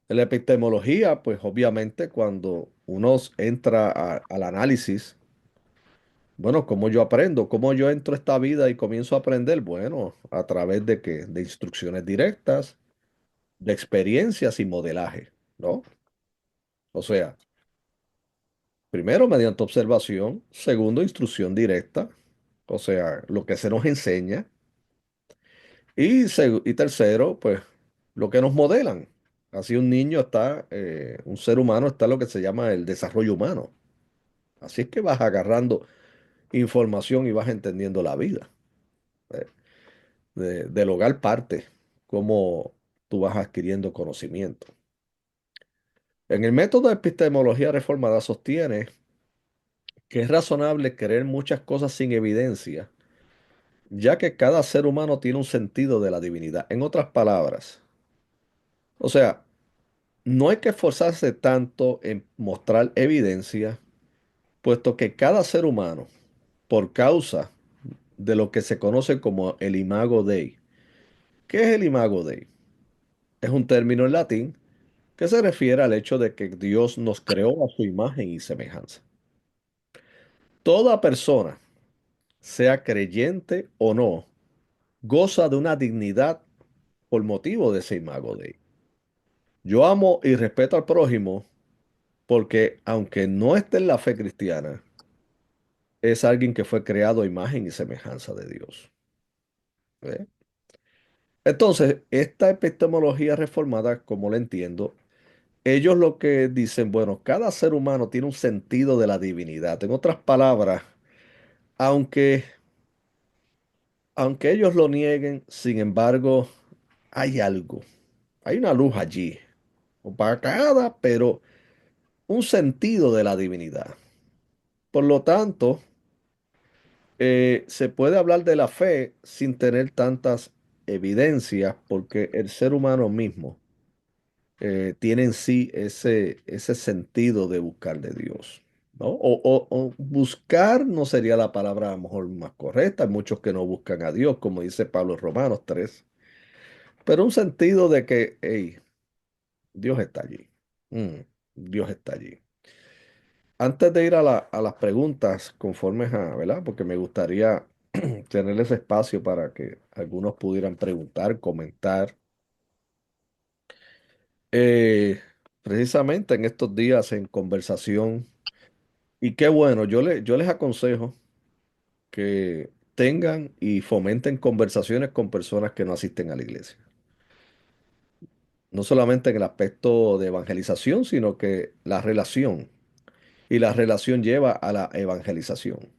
En la epistemología, pues obviamente cuando uno entra al análisis, bueno, ¿cómo yo aprendo? ¿Cómo yo entro a esta vida y comienzo a aprender? Bueno, a través de qué? De instrucciones directas, de experiencias y modelaje, ¿no? O sea, primero mediante observación, segundo instrucción directa, o sea, lo que se nos enseña, y tercero, pues lo que nos modelan. Así un niño está, un ser humano está en lo que se llama el desarrollo humano. Así es que vas agarrando información y vas entendiendo la vida. eh, del hogar parte cómo tú vas adquiriendo conocimiento. En el método de epistemología reformada sostiene que es razonable creer muchas cosas sin evidencia, ya que cada ser humano tiene un sentido de la divinidad. En otras palabras, o sea, no hay que esforzarse tanto en mostrar evidencia, puesto que cada ser humano, por causa de lo que se conoce como el imago Dei. ¿Qué es el imago Dei? Es un término en latín que se refiere al hecho de que Dios nos creó a su imagen y semejanza. Toda persona, sea creyente o no, goza de una dignidad por motivo de ese imago Dei. Yo amo y respeto al prójimo porque, aunque no esté en la fe cristiana, es alguien que fue creado a imagen y semejanza de Dios. ¿Ve? Entonces, esta epistemología reformada, como la entiendo, ellos lo que dicen, bueno, cada ser humano tiene un sentido de la divinidad. En otras palabras, aunque, aunque ellos lo nieguen, sin embargo, hay algo, hay una luz allí, opacada, pero un sentido de la divinidad. Por lo tanto, se puede hablar de la fe sin tener tantas evidencias, porque el ser humano mismo tiene en sí ese sentido de buscar de Dios, ¿no? O buscar no sería la palabra a lo mejor más correcta. Hay muchos que no buscan a Dios, como dice Pablo en Romanos 3, pero un sentido de que, hey, Dios está allí. Mm, Dios está allí. Antes de ir a las preguntas conformes a, ¿verdad? Porque me gustaría tener ese espacio para que algunos pudieran preguntar, comentar. Eh, Precisamente en estos días en conversación, y qué bueno, yo les aconsejo que tengan y fomenten conversaciones con personas que no asisten a la iglesia. No solamente en el aspecto de evangelización, sino que la relación. Y la relación lleva a la evangelización.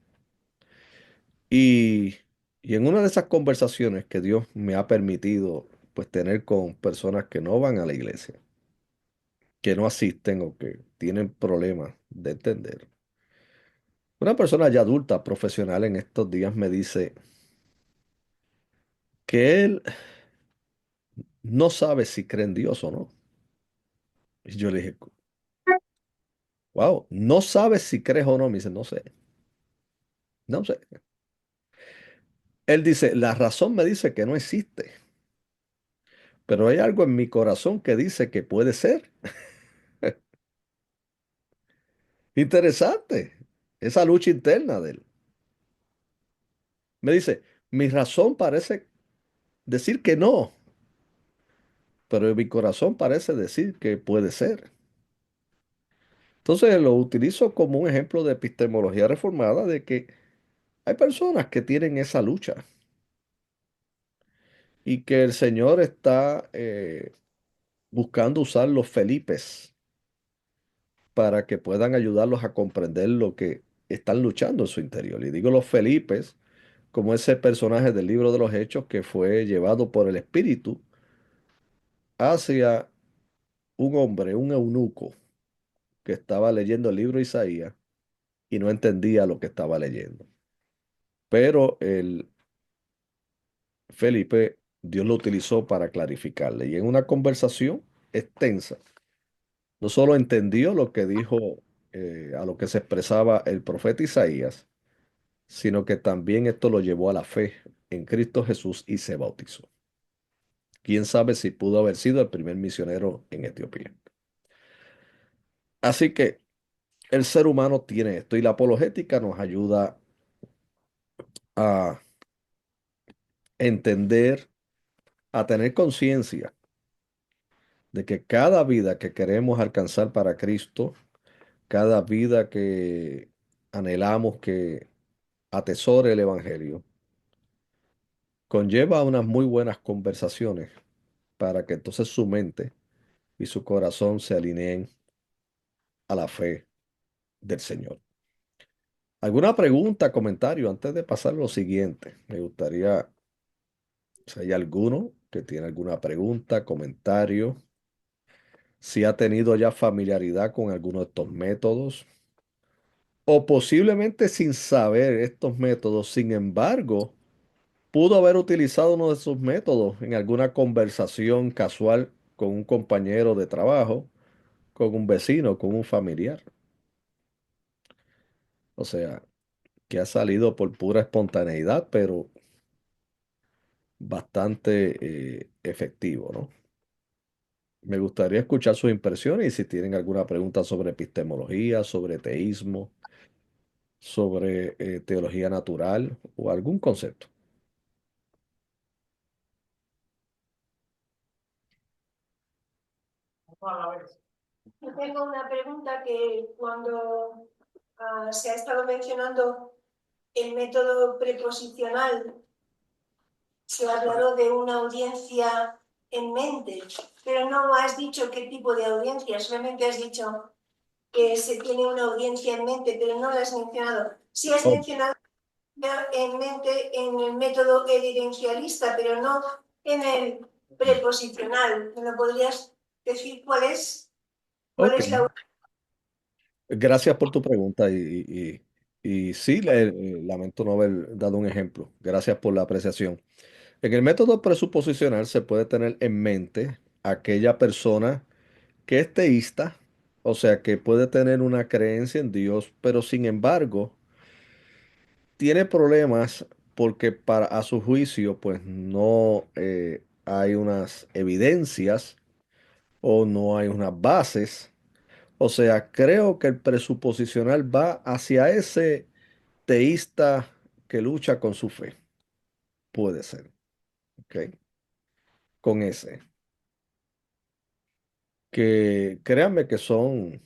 Y, y en una de esas conversaciones que Dios me ha permitido pues tener con personas que no van a la iglesia, que no asisten o que tienen problemas de entender. Una persona ya adulta, profesional en estos días me dice que él no sabe si cree en Dios o no. Y yo le dije, wow, no sabes si crees o no. Me dice, no sé, no sé. Él dice, la razón me dice que no existe, pero hay algo en mi corazón que dice que puede ser. Interesante, esa lucha interna de él. Me dice, mi razón parece decir que no, pero mi corazón parece decir que puede ser. Entonces lo utilizo como un ejemplo de epistemología reformada de que hay personas que tienen esa lucha y que el Señor está buscando usar los Felipes para que puedan ayudarlos a comprender lo que están luchando en su interior. Y digo los Felipes como ese personaje del libro de los Hechos que fue llevado por el Espíritu hacia un hombre, un eunuco, que estaba leyendo el libro de Isaías y no entendía lo que estaba leyendo. Pero el Felipe, Dios lo utilizó para clarificarle. Y en una conversación extensa, no solo entendió lo que dijo, a lo que se expresaba el profeta Isaías, sino que también esto lo llevó a la fe en Cristo Jesús y se bautizó. Quién sabe si pudo haber sido el primer misionero en Etiopía. Así que el ser humano tiene esto y la apologética nos ayuda a entender, a tener conciencia de que cada vida que queremos alcanzar para Cristo, cada vida que anhelamos que atesore el Evangelio, conlleva unas muy buenas conversaciones para que entonces su mente y su corazón se alineen a la fe del Señor. ¿Alguna pregunta, comentario antes de pasar a lo siguiente? Me gustaría, si hay alguno que tiene alguna pregunta, comentario, si ha tenido ya familiaridad con alguno de estos métodos o posiblemente sin saber estos métodos, sin embargo, pudo haber utilizado uno de esos métodos en alguna conversación casual con un compañero de trabajo, con un vecino, con un familiar. O sea, que ha salido por pura espontaneidad, pero bastante efectivo, ¿no? Me gustaría escuchar sus impresiones y si tienen alguna pregunta sobre epistemología, sobre teísmo, sobre teología natural o algún concepto. Yo tengo una pregunta que cuando se ha estado mencionando el método preposicional, se ha hablado de una audiencia en mente, pero no has dicho qué tipo de audiencia, solamente has dicho que se tiene una audiencia en mente, pero no la has mencionado. Sí has Oh, mencionado en mente en el método evidencialista, pero no en el preposicional. ¿Me lo podrías decir cuál ok, es la... gracias por tu pregunta y sí, lamento no haber dado un ejemplo. Gracias por la apreciación. En el método presuposicional se puede tener en mente aquella persona que es teísta, o sea, que puede tener una creencia en Dios, pero sin embargo tiene problemas porque para a su juicio pues no hay unas evidencias o no hay unas bases. O sea, creo que el presuposicional va hacia ese teísta que lucha con su fe. Puede ser, ¿ok? Con ese. Que créanme que son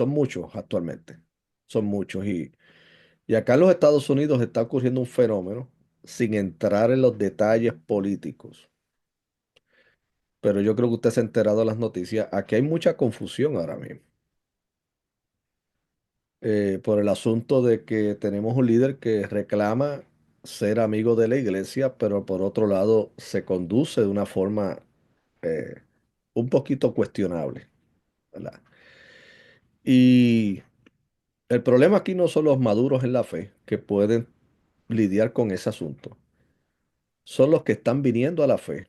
muchos actualmente. Son muchos. Y acá en los Estados Unidos está ocurriendo un fenómeno sin entrar en los detalles políticos. Pero yo creo que usted se ha enterado de las noticias. Aquí hay mucha confusión ahora mismo. Por el asunto de que tenemos un líder que reclama ser amigo de la iglesia, pero por otro lado se conduce de una forma eh, un poquito cuestionable, ¿verdad? Y el problema aquí no son los maduros en la fe que pueden lidiar con ese asunto, son los que están viniendo a la fe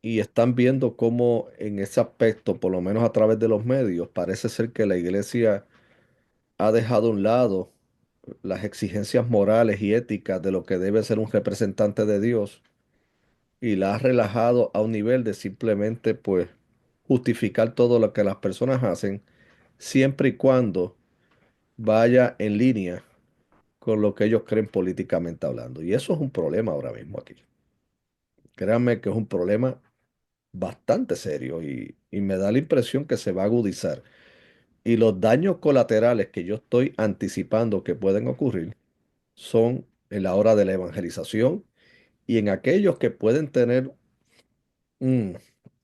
y están viendo cómo en ese aspecto, por lo menos a través de los medios, parece ser que la iglesia ha dejado a un lado las exigencias morales y éticas de lo que debe ser un representante de Dios y la ha relajado a un nivel de simplemente pues justificar todo lo que las personas hacen siempre y cuando vaya en línea con lo que ellos creen políticamente hablando. Y eso es un problema ahora mismo aquí. Créanme que es un problema bastante serio y me da la impresión que se va a agudizar. Y los daños colaterales que yo estoy anticipando que pueden ocurrir son en la hora de la evangelización y en aquellos que pueden tener mm,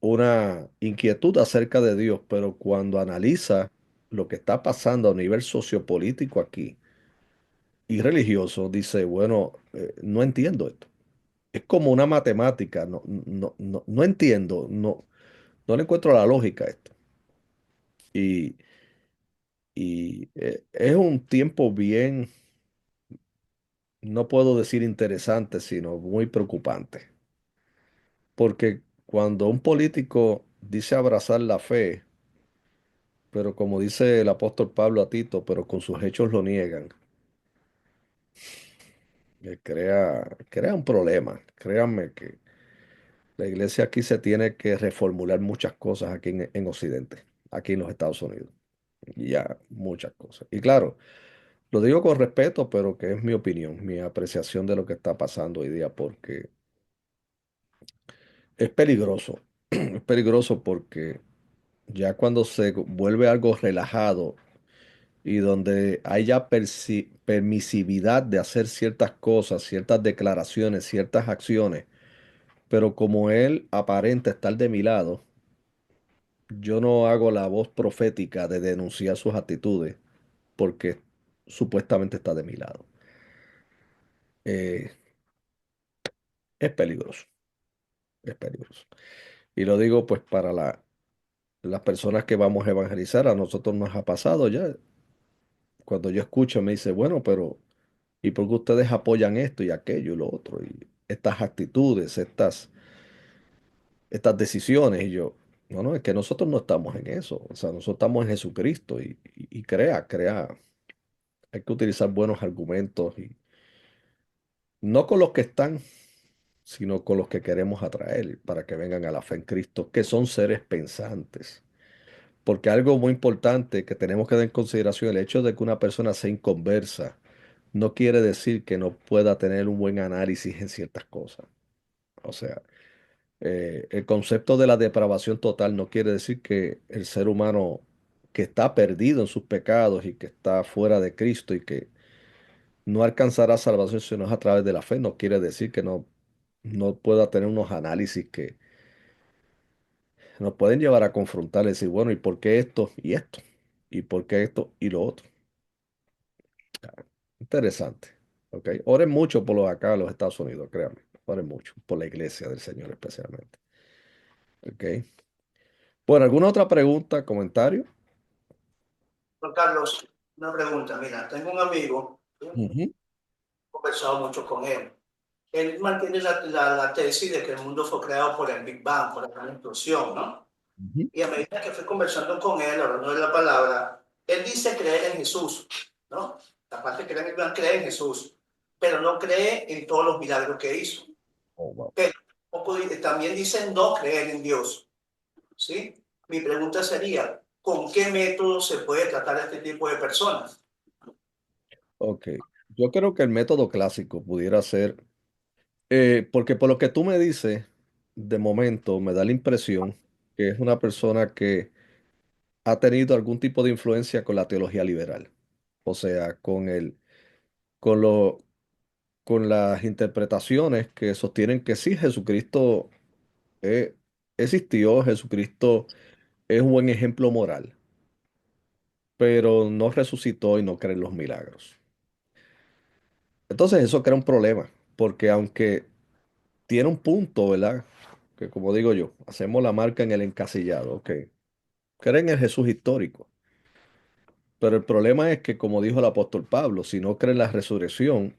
una inquietud acerca de Dios, pero cuando analiza lo que está pasando a nivel sociopolítico aquí y religioso, dice, bueno, no entiendo esto. Es como una matemática, no entiendo, no le encuentro la lógica a esto. Y, es un tiempo bien, no puedo decir interesante, sino muy preocupante. Porque cuando un político dice abrazar la fe, pero como dice el apóstol Pablo a Tito, pero con sus hechos lo niegan, crea un problema. Créanme que la iglesia aquí se tiene que reformular muchas cosas aquí en Occidente, aquí en los Estados Unidos. Y ya, muchas cosas. Y claro, lo digo con respeto, pero que es mi opinión, mi apreciación de lo que está pasando hoy día, porque es peligroso. Es peligroso porque ya cuando se vuelve algo relajado y donde haya permisividad de hacer ciertas cosas, ciertas declaraciones, ciertas acciones, pero como él aparenta estar de mi lado, yo no hago la voz profética de denunciar sus actitudes porque supuestamente está de mi lado. Eh, es peligroso, es peligroso. Y lo digo pues para las personas que vamos a evangelizar, a nosotros nos ha pasado ya. Cuando yo escucho me dice, bueno, pero ¿y por qué ustedes apoyan esto y aquello y lo otro? Y estas actitudes, estas decisiones. Y yo, no, no, es que nosotros no estamos en eso. O sea, nosotros estamos en Jesucristo y crea. Hay que utilizar buenos argumentos y no con los que están, sino con los que queremos atraer para que vengan a la fe en Cristo, que son seres pensantes. Porque algo muy importante que tenemos que tener en consideración, el hecho de que una persona sea inconversa, no quiere decir que no pueda tener un buen análisis en ciertas cosas. O sea, el concepto de la depravación total no quiere decir que el ser humano que está perdido en sus pecados y que está fuera de Cristo y que no alcanzará salvación si no es a través de la fe, no quiere decir que no pueda tener unos análisis que nos pueden llevar a confrontar y decir, bueno, ¿y por qué esto y esto? ¿Y por qué esto y lo otro? Interesante. ¿Ok? Oren mucho por los acá, los Estados Unidos, créanme. Oren mucho por la iglesia del Señor especialmente. ¿Ok? Bueno, ¿alguna otra pregunta, comentario? Juan Carlos, una pregunta. Mira, tengo un amigo, he Ujú, conversado mucho con él. Él mantiene la tesis de que el mundo fue creado por el Big Bang, por la gran explosión, ¿no? ujú. Y a medida que fui conversando con él, hablando de la palabra, él dice creer en Jesús, ¿no? La parte que cree en el Big Bang cree en Jesús, pero no cree en todos los milagros que hizo. Oh, wow. Pero también dice no creer en Dios, ¿sí? Mi pregunta sería, ¿con qué método se puede tratar a este tipo de personas? Ok. Yo creo que el método clásico pudiera ser, porque por lo que tú me dices, de momento me da la impresión que es una persona que ha tenido algún tipo de influencia con la teología liberal. O sea, con lo, con las interpretaciones que sostienen que sí, Jesucristo eh, existió, Jesucristo es un buen ejemplo moral, pero no resucitó y no cree en los milagros. Entonces eso crea un problema, porque aunque tiene un punto, ¿verdad? Que como digo yo, hacemos la marca en el encasillado, ok. Creen en el Jesús histórico. Pero el problema es que, como dijo el apóstol Pablo, si no creen en la resurrección,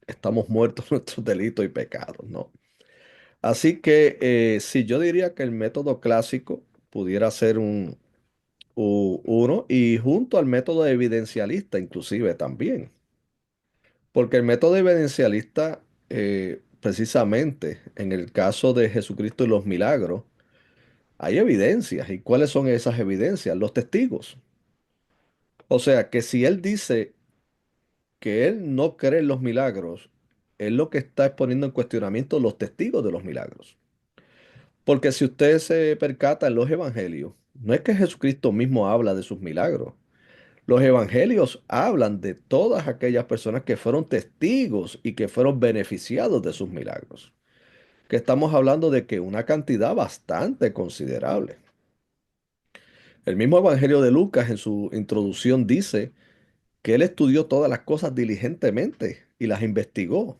estamos muertos en nuestros delitos y pecados, ¿no? Así que sí, yo diría que el método clásico pudiera ser uno y junto al método evidencialista inclusive también. Porque el método evidencialista, precisamente en el caso de Jesucristo y los milagros, hay evidencias. ¿Y cuáles son esas evidencias? Los testigos. O sea, que si él dice que él no cree en los milagros, él lo que está es poniendo en cuestionamiento los testigos de los milagros. Porque si usted se percata en los evangelios, no es que Jesucristo mismo habla de sus milagros. Los evangelios hablan de todas aquellas personas que fueron testigos y que fueron beneficiados de sus milagros. Que estamos hablando de que una cantidad bastante considerable. El mismo evangelio de Lucas en su introducción dice que él estudió todas las cosas diligentemente y las investigó.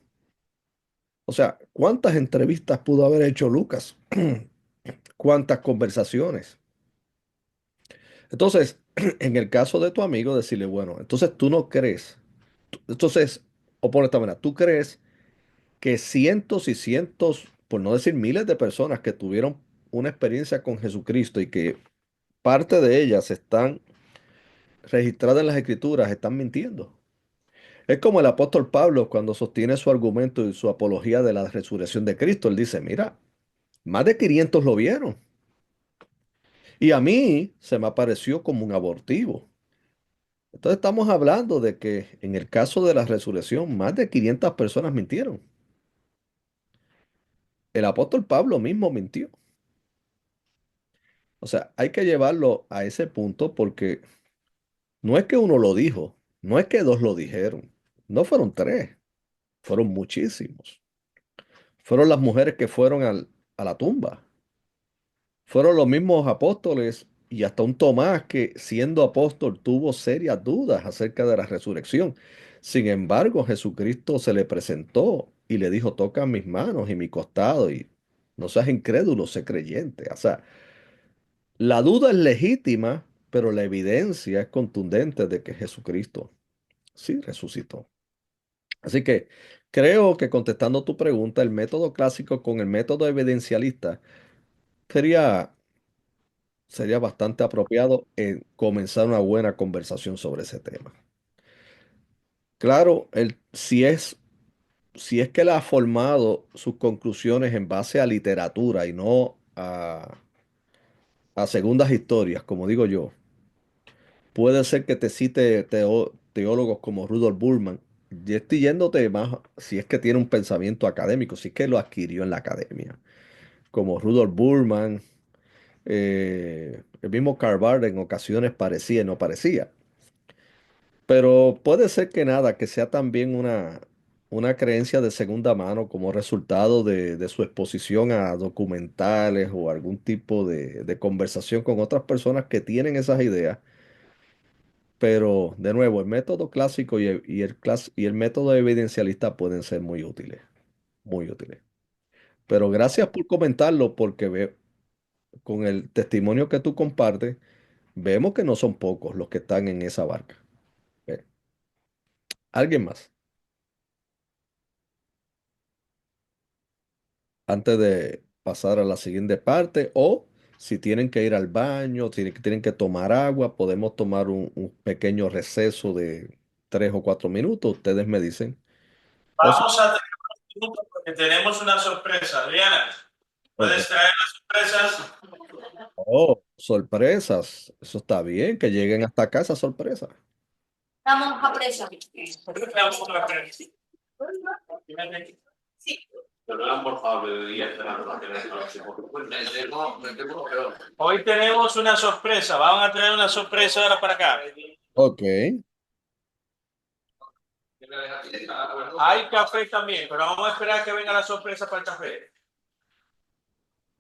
O sea, ¿cuántas entrevistas pudo haber hecho Lucas? ¿Cuántas conversaciones? Entonces, en el caso de tu amigo, decirle, bueno, entonces tú no crees. Entonces, o por esta manera, tú crees que cientos y cientos, por no decir miles de personas que tuvieron una experiencia con Jesucristo y que parte de ellas están registradas en las Escrituras, están mintiendo. Es como el apóstol Pablo cuando sostiene su argumento y su apología de la resurrección de Cristo. Él dice, mira, más de 500 lo vieron. Y a mí se me apareció como un abortivo. Entonces estamos hablando de que en el caso de la resurrección, más de 500 personas mintieron. El apóstol Pablo mismo mintió. O sea, hay que llevarlo a ese punto porque no es que uno lo dijo, no es que dos lo dijeron, no fueron tres, fueron muchísimos. Fueron las mujeres que fueron a la tumba. Fueron los mismos apóstoles y hasta un Tomás que siendo apóstol tuvo serias dudas acerca de la resurrección. Sin embargo, Jesucristo se le presentó y le dijo, toca mis manos y mi costado y no seas incrédulo, sé creyente. O sea, la duda es legítima, pero la evidencia es contundente de que Jesucristo sí resucitó. Así que creo que contestando tu pregunta, el método clásico con el método evidencialista sería sería bastante apropiado en comenzar una buena conversación sobre ese tema. Claro, si es que él ha formado sus conclusiones en base a literatura y no a segundas historias, como digo yo, puede ser que te cite teólogos como Rudolf Bultmann. Y estoy yéndote más si es que tiene un pensamiento académico, si es que lo adquirió en la academia, como Rudolf Bultmann, el mismo Karl Barth en ocasiones parecía y no parecía. Pero puede ser que nada, que sea también una creencia de segunda mano como resultado de su exposición a documentales o algún tipo de conversación con otras personas que tienen esas ideas. Pero de nuevo, el método clásico y el método evidencialista pueden ser muy útiles, muy útiles. Pero gracias por comentarlo porque con el testimonio que tú compartes, vemos que no son pocos los que están en esa barca. ¿Ve? ¿Alguien más? Antes de pasar a la siguiente parte, o si tienen que ir al baño, si tienen que tomar agua, podemos tomar un pequeño receso de 3 o 4 minutos, ustedes me dicen. O si, Vamos a tener un minuto porque tenemos una sorpresa. Adriana, ok. ¿puedes traer las sorpresas? Oh, sorpresas, eso está bien, que lleguen hasta casa, sorpresa. Vamos a presa. Vamos a ver. Sí. Hoy tenemos una sorpresa. Van a traer una sorpresa ahora para acá. Ok, Hay café también, pero vamos a esperar que venga la sorpresa para el café.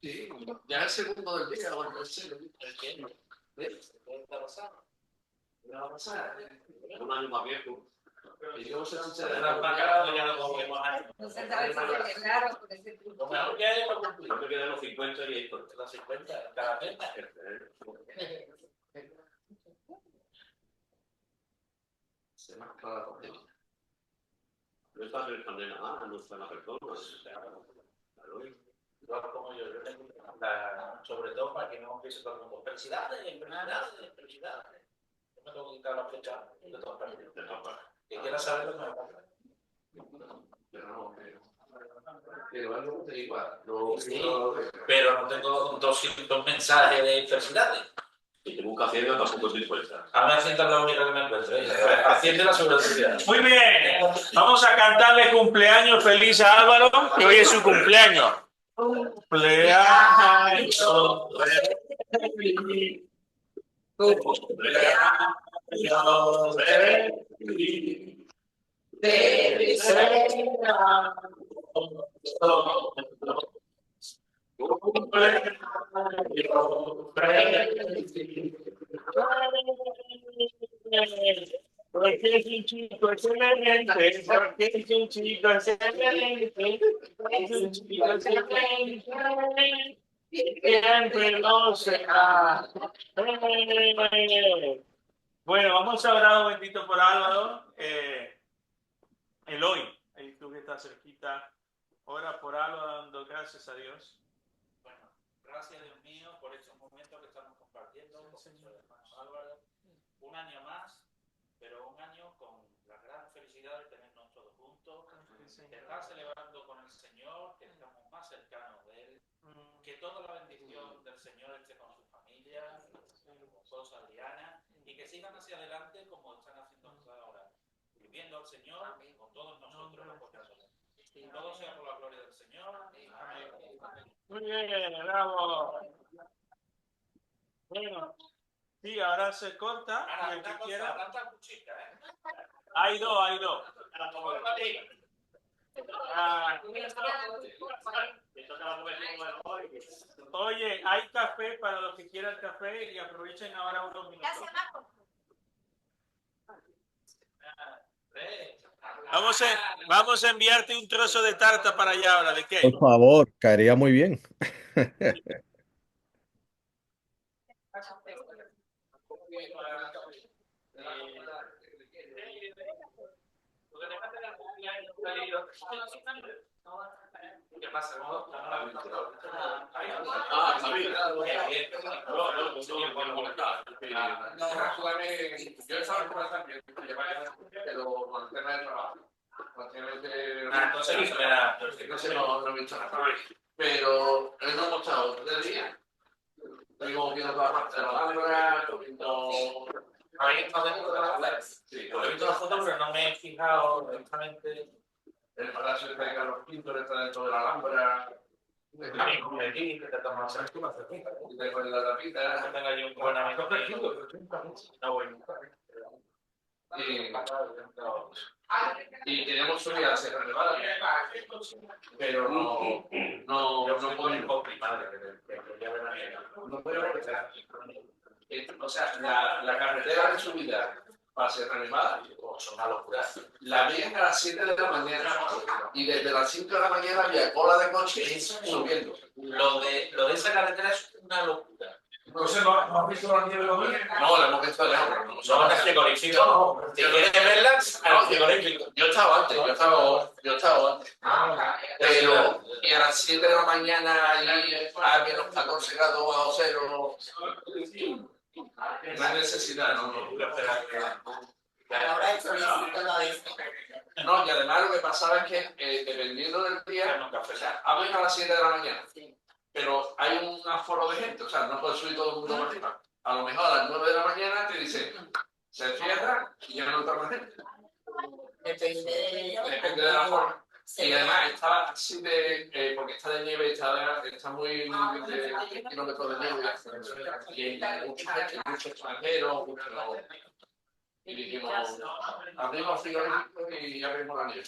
Sí, ya es el segundo del día, o el tercero. ¿Ves? ¿Qué está pasando? ¿Qué va a pasar? Un año más viejo. Y yo se Las vacas ya no comemos ahí. No sé, a ver si se quedaron con ese Lo truco. mejor que hay es para cumplir. Yo me quedé los 50 y los 50 cada vez. se me ha acabado la pandemia. No está responder nada, no está la persona. Igual como yo tengo sobre todo para que no empiece todo el mundo. Felicidades. Yo me tengo que quitar la flecha de todas partes. Que quiera saber lo que me pasa. Pero algo te igual. No, Sí, pero no tengo 200 mensajes de felicidades. Y te busca Hacienda, tampoco estoy puesta. Ahora Hacienda es la única que me encuentro. Hacienda la seguridad. Muy bien. Vamos a cantarle cumpleaños feliz a Álvaro, que hoy es su cumpleaños. Cumpleaños feliz. Cumpleaños feliz. Te deseamos porque es un chico excelente, porque es un chico excelente, es un chico excelente, siempre lo será. Bueno, vamos a orar un momentito por Álvaro. Eloy, ahí tú que estás cerquita, ora por Álvaro dando gracias a Dios. Bueno, gracias Dios mío por estos momentos que estamos compartiendo con nuestro hermano Álvaro. Un año más, pero un año con la gran felicidad de tenernos todos juntos, de estar celebrando con el Señor, que estamos más cercanos de Él, que toda la bendición del Señor esté con su familia, con su esposa Adriana, y que sigan hacia adelante como están haciendo hasta ahora, viviendo al Señor con todos nosotros los corazones. Todo sea por la gloria del Señor. Amén. Muy bien, bravo. Bueno, sí, ahora se corta. Y el que quiera. Hay dos. Oye, hay café para los que quieran café y aprovechen ahora unos minutos. Vamos a enviarte un trozo de tarta para allá ahora. ¿De qué? Por favor, caería muy bien. ¿Qué pasa? Yo estaba en casa también, pero con el tema del trabajo. Entonces no he visto nada. Pero él no ha mostrado 3 días. Estuvimos viendo toda la parte de la Alhambra, Ahí está dentro de la web. sí, He visto las fotos, pero no me he fijado exactamente. el Palacio de Carlos V está dentro de la Alhambra. Aquí, que te tomas la cerveza. Y después de la tapita. Que tenga yo un buen amigo. No, bueno. Y queríamos subir a la Sierra Nevada, pero no podemos. No podemos. O sea, la carretera de subida para Sierra Nevada son una locura. La veían a las 7 de la mañana y desde las 5 de la mañana había cola de coches subiendo. Lo de esa carretera es una locura. No sé, ¿no has visto la nieve lo mismo? No, la hemos visto de lejos. No van a frigorífico. Si quieres verlas, al frigorífico. Yo estaba antes. Pero y a las 7 de la mañana allí a menos 14 grados bajo cero. No hay necesidad, no. No, y además lo que pasaba es que dependiendo del día, o sea, abren a las 7 de la mañana, pero hay un aforo de gente, o sea, no puede subir todo el mundo más arriba. A lo mejor a las 9 de la mañana te dicen, se cierra y ya no entra más gente. Depende de la forma. Y además está así porque está de nieve, está muy de kilómetros de nieve, y hay muchos extranjeros, y dijimos, abrimos el frigorífico y abrimos la nieve.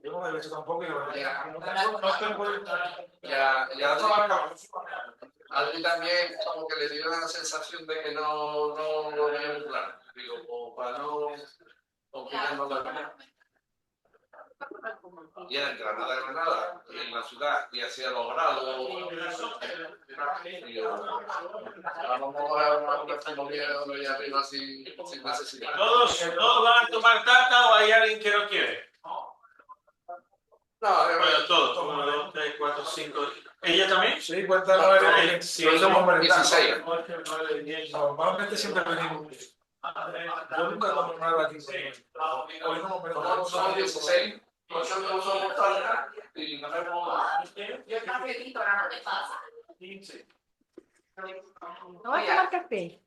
Yo no me he visto tampoco. Ya trabajamos. A mí también como que le dio la sensación de que no lo veía muy claro. Digo, como para no complicarnos la vida. Y era en Granada, en la ciudad, y hacía los grados. Y yo, vamos a una familia de arriba sin necesidad. ¿Todos van a tomar tarta o hay alguien que no quiere? No, Bueno, todos. 1, 2, 3, 4, 5. ¿Ella también? Sí, cuenta nueve. Sí, Nosotros somos somos 16. 8, 9, 10. Normalmente siempre venimos. Yo nunca tomo nada aquí. Hoy no me Somos 16. Nosotros somos tarde y nos vemos. Yo el cafecito ahora no te pasa. 15. ¿No vas a tomar café?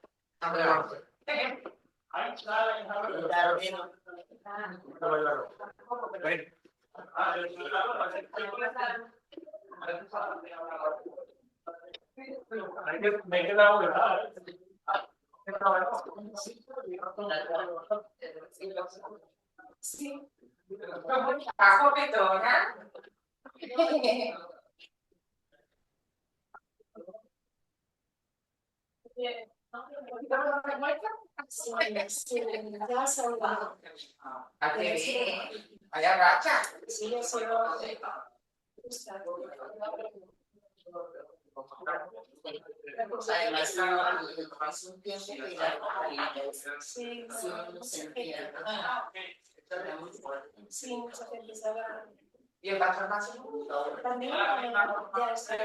Me he quedado grabado. Sí. Bajo petona. Sí, ya salgo. Vaya racha. Sí, ya salgo. Sí, sí, mucha gente sabe. Y el pastor más También ya está.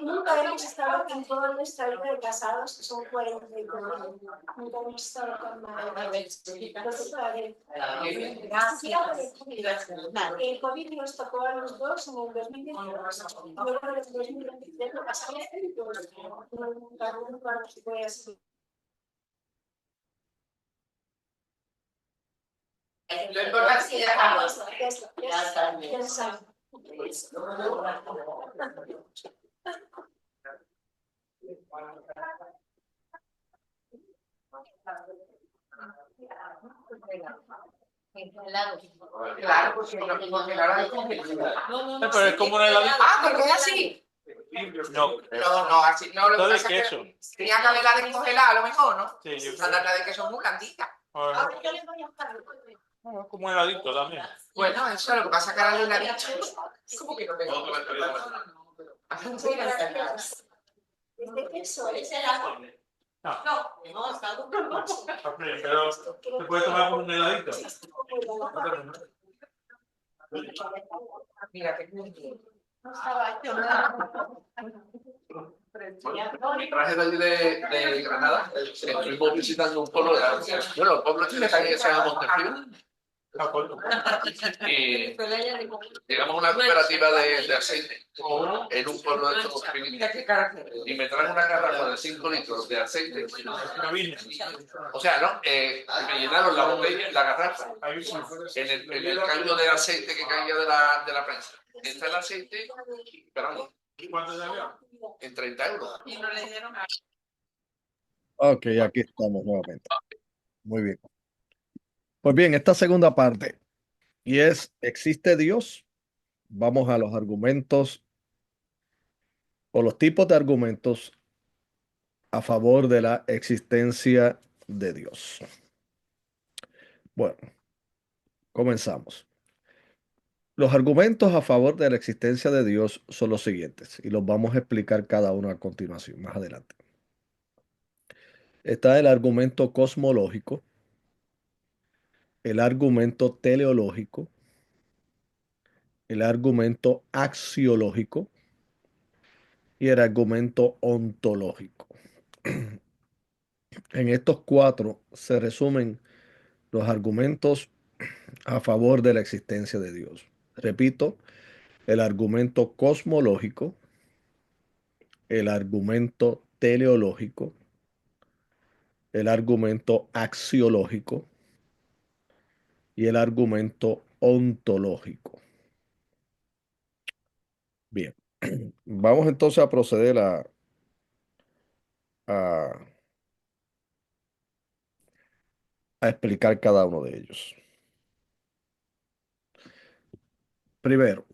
Nunca hemos estado en toda nuestra vida de casados, que son 44. Nunca hemos estado con más. El COVID nos tocó a los dos en el 2022. Luego en el 2023 lo pasamos juntos. Nunca nos fue así. Lo importante es Ya está. Claro, porque ahora es Pero es como un heladito. Ah, porque es así. No, No, así no lo todo que el pasa es queso. que tenía que haberla descongelada a lo mejor, ¿no? Sí, yo La de queso es muy blandita. creo. Como un heladito también. Bueno, eso lo que pasa es que ahora le ha dicho. ¿Cómo que no tengo? ¿Es de queso? Pero se puede tomar como un heladito. Mira, que muy bien. Bueno, mi traje de allí de Granada, estuvimos visitando un pueblo, bueno, el pueblo este que se llama Montefrío, y llegamos a una cooperativa de aceite en un pueblo de estos pequeñitos, Mira qué carácter. y me traje una garrafa de 5 litros de aceite. O sea, no, me llenaron la botella, la garrafa, en el cambio de aceite que caía de la prensa. Entra el aceite, pero ¿Cuánto salió? en 30 euros. Y no le dieron a... Ok, aquí estamos nuevamente. Muy bien. Pues bien, esta segunda parte, y es, ¿existe Dios? Vamos a los argumentos o los tipos de argumentos a favor de la existencia de Dios. Bueno, comenzamos. Los argumentos a favor de la existencia de Dios son los siguientes, y los vamos a explicar cada uno a continuación, más adelante. Está el argumento cosmológico, el argumento teleológico, el argumento axiológico y el argumento ontológico. En estos cuatro se resumen los argumentos a favor de la existencia de Dios. Repito, el argumento cosmológico, el argumento teleológico, el argumento axiológico y el argumento ontológico. Bien, vamos entonces a proceder a, a explicar cada uno de ellos. Primero,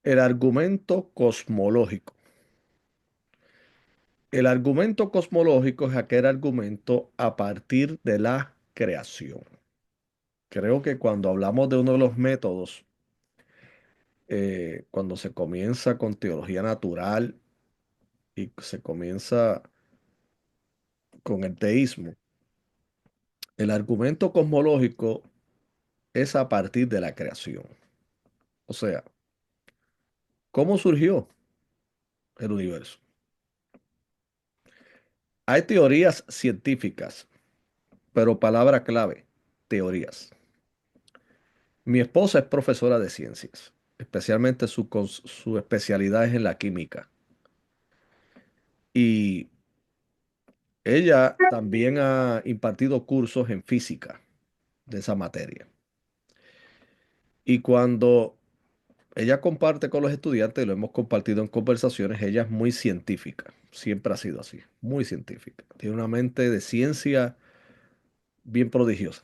El argumento cosmológico. El argumento cosmológico es aquel argumento a partir de la creación. Creo que cuando hablamos de uno de los métodos, cuando se comienza con teología natural y se comienza con el teísmo, el argumento cosmológico es a partir de la creación. O sea, ¿cómo surgió el universo? Hay teorías científicas, pero palabra clave, teorías. Mi esposa es profesora de ciencias, especialmente su especialidad es en la química. Y ella también ha impartido cursos en física de esa materia. Y cuando ella comparte con los estudiantes, y lo hemos compartido en conversaciones, ella es muy científica, siempre ha sido así, muy científica. Tiene una mente de ciencia bien prodigiosa,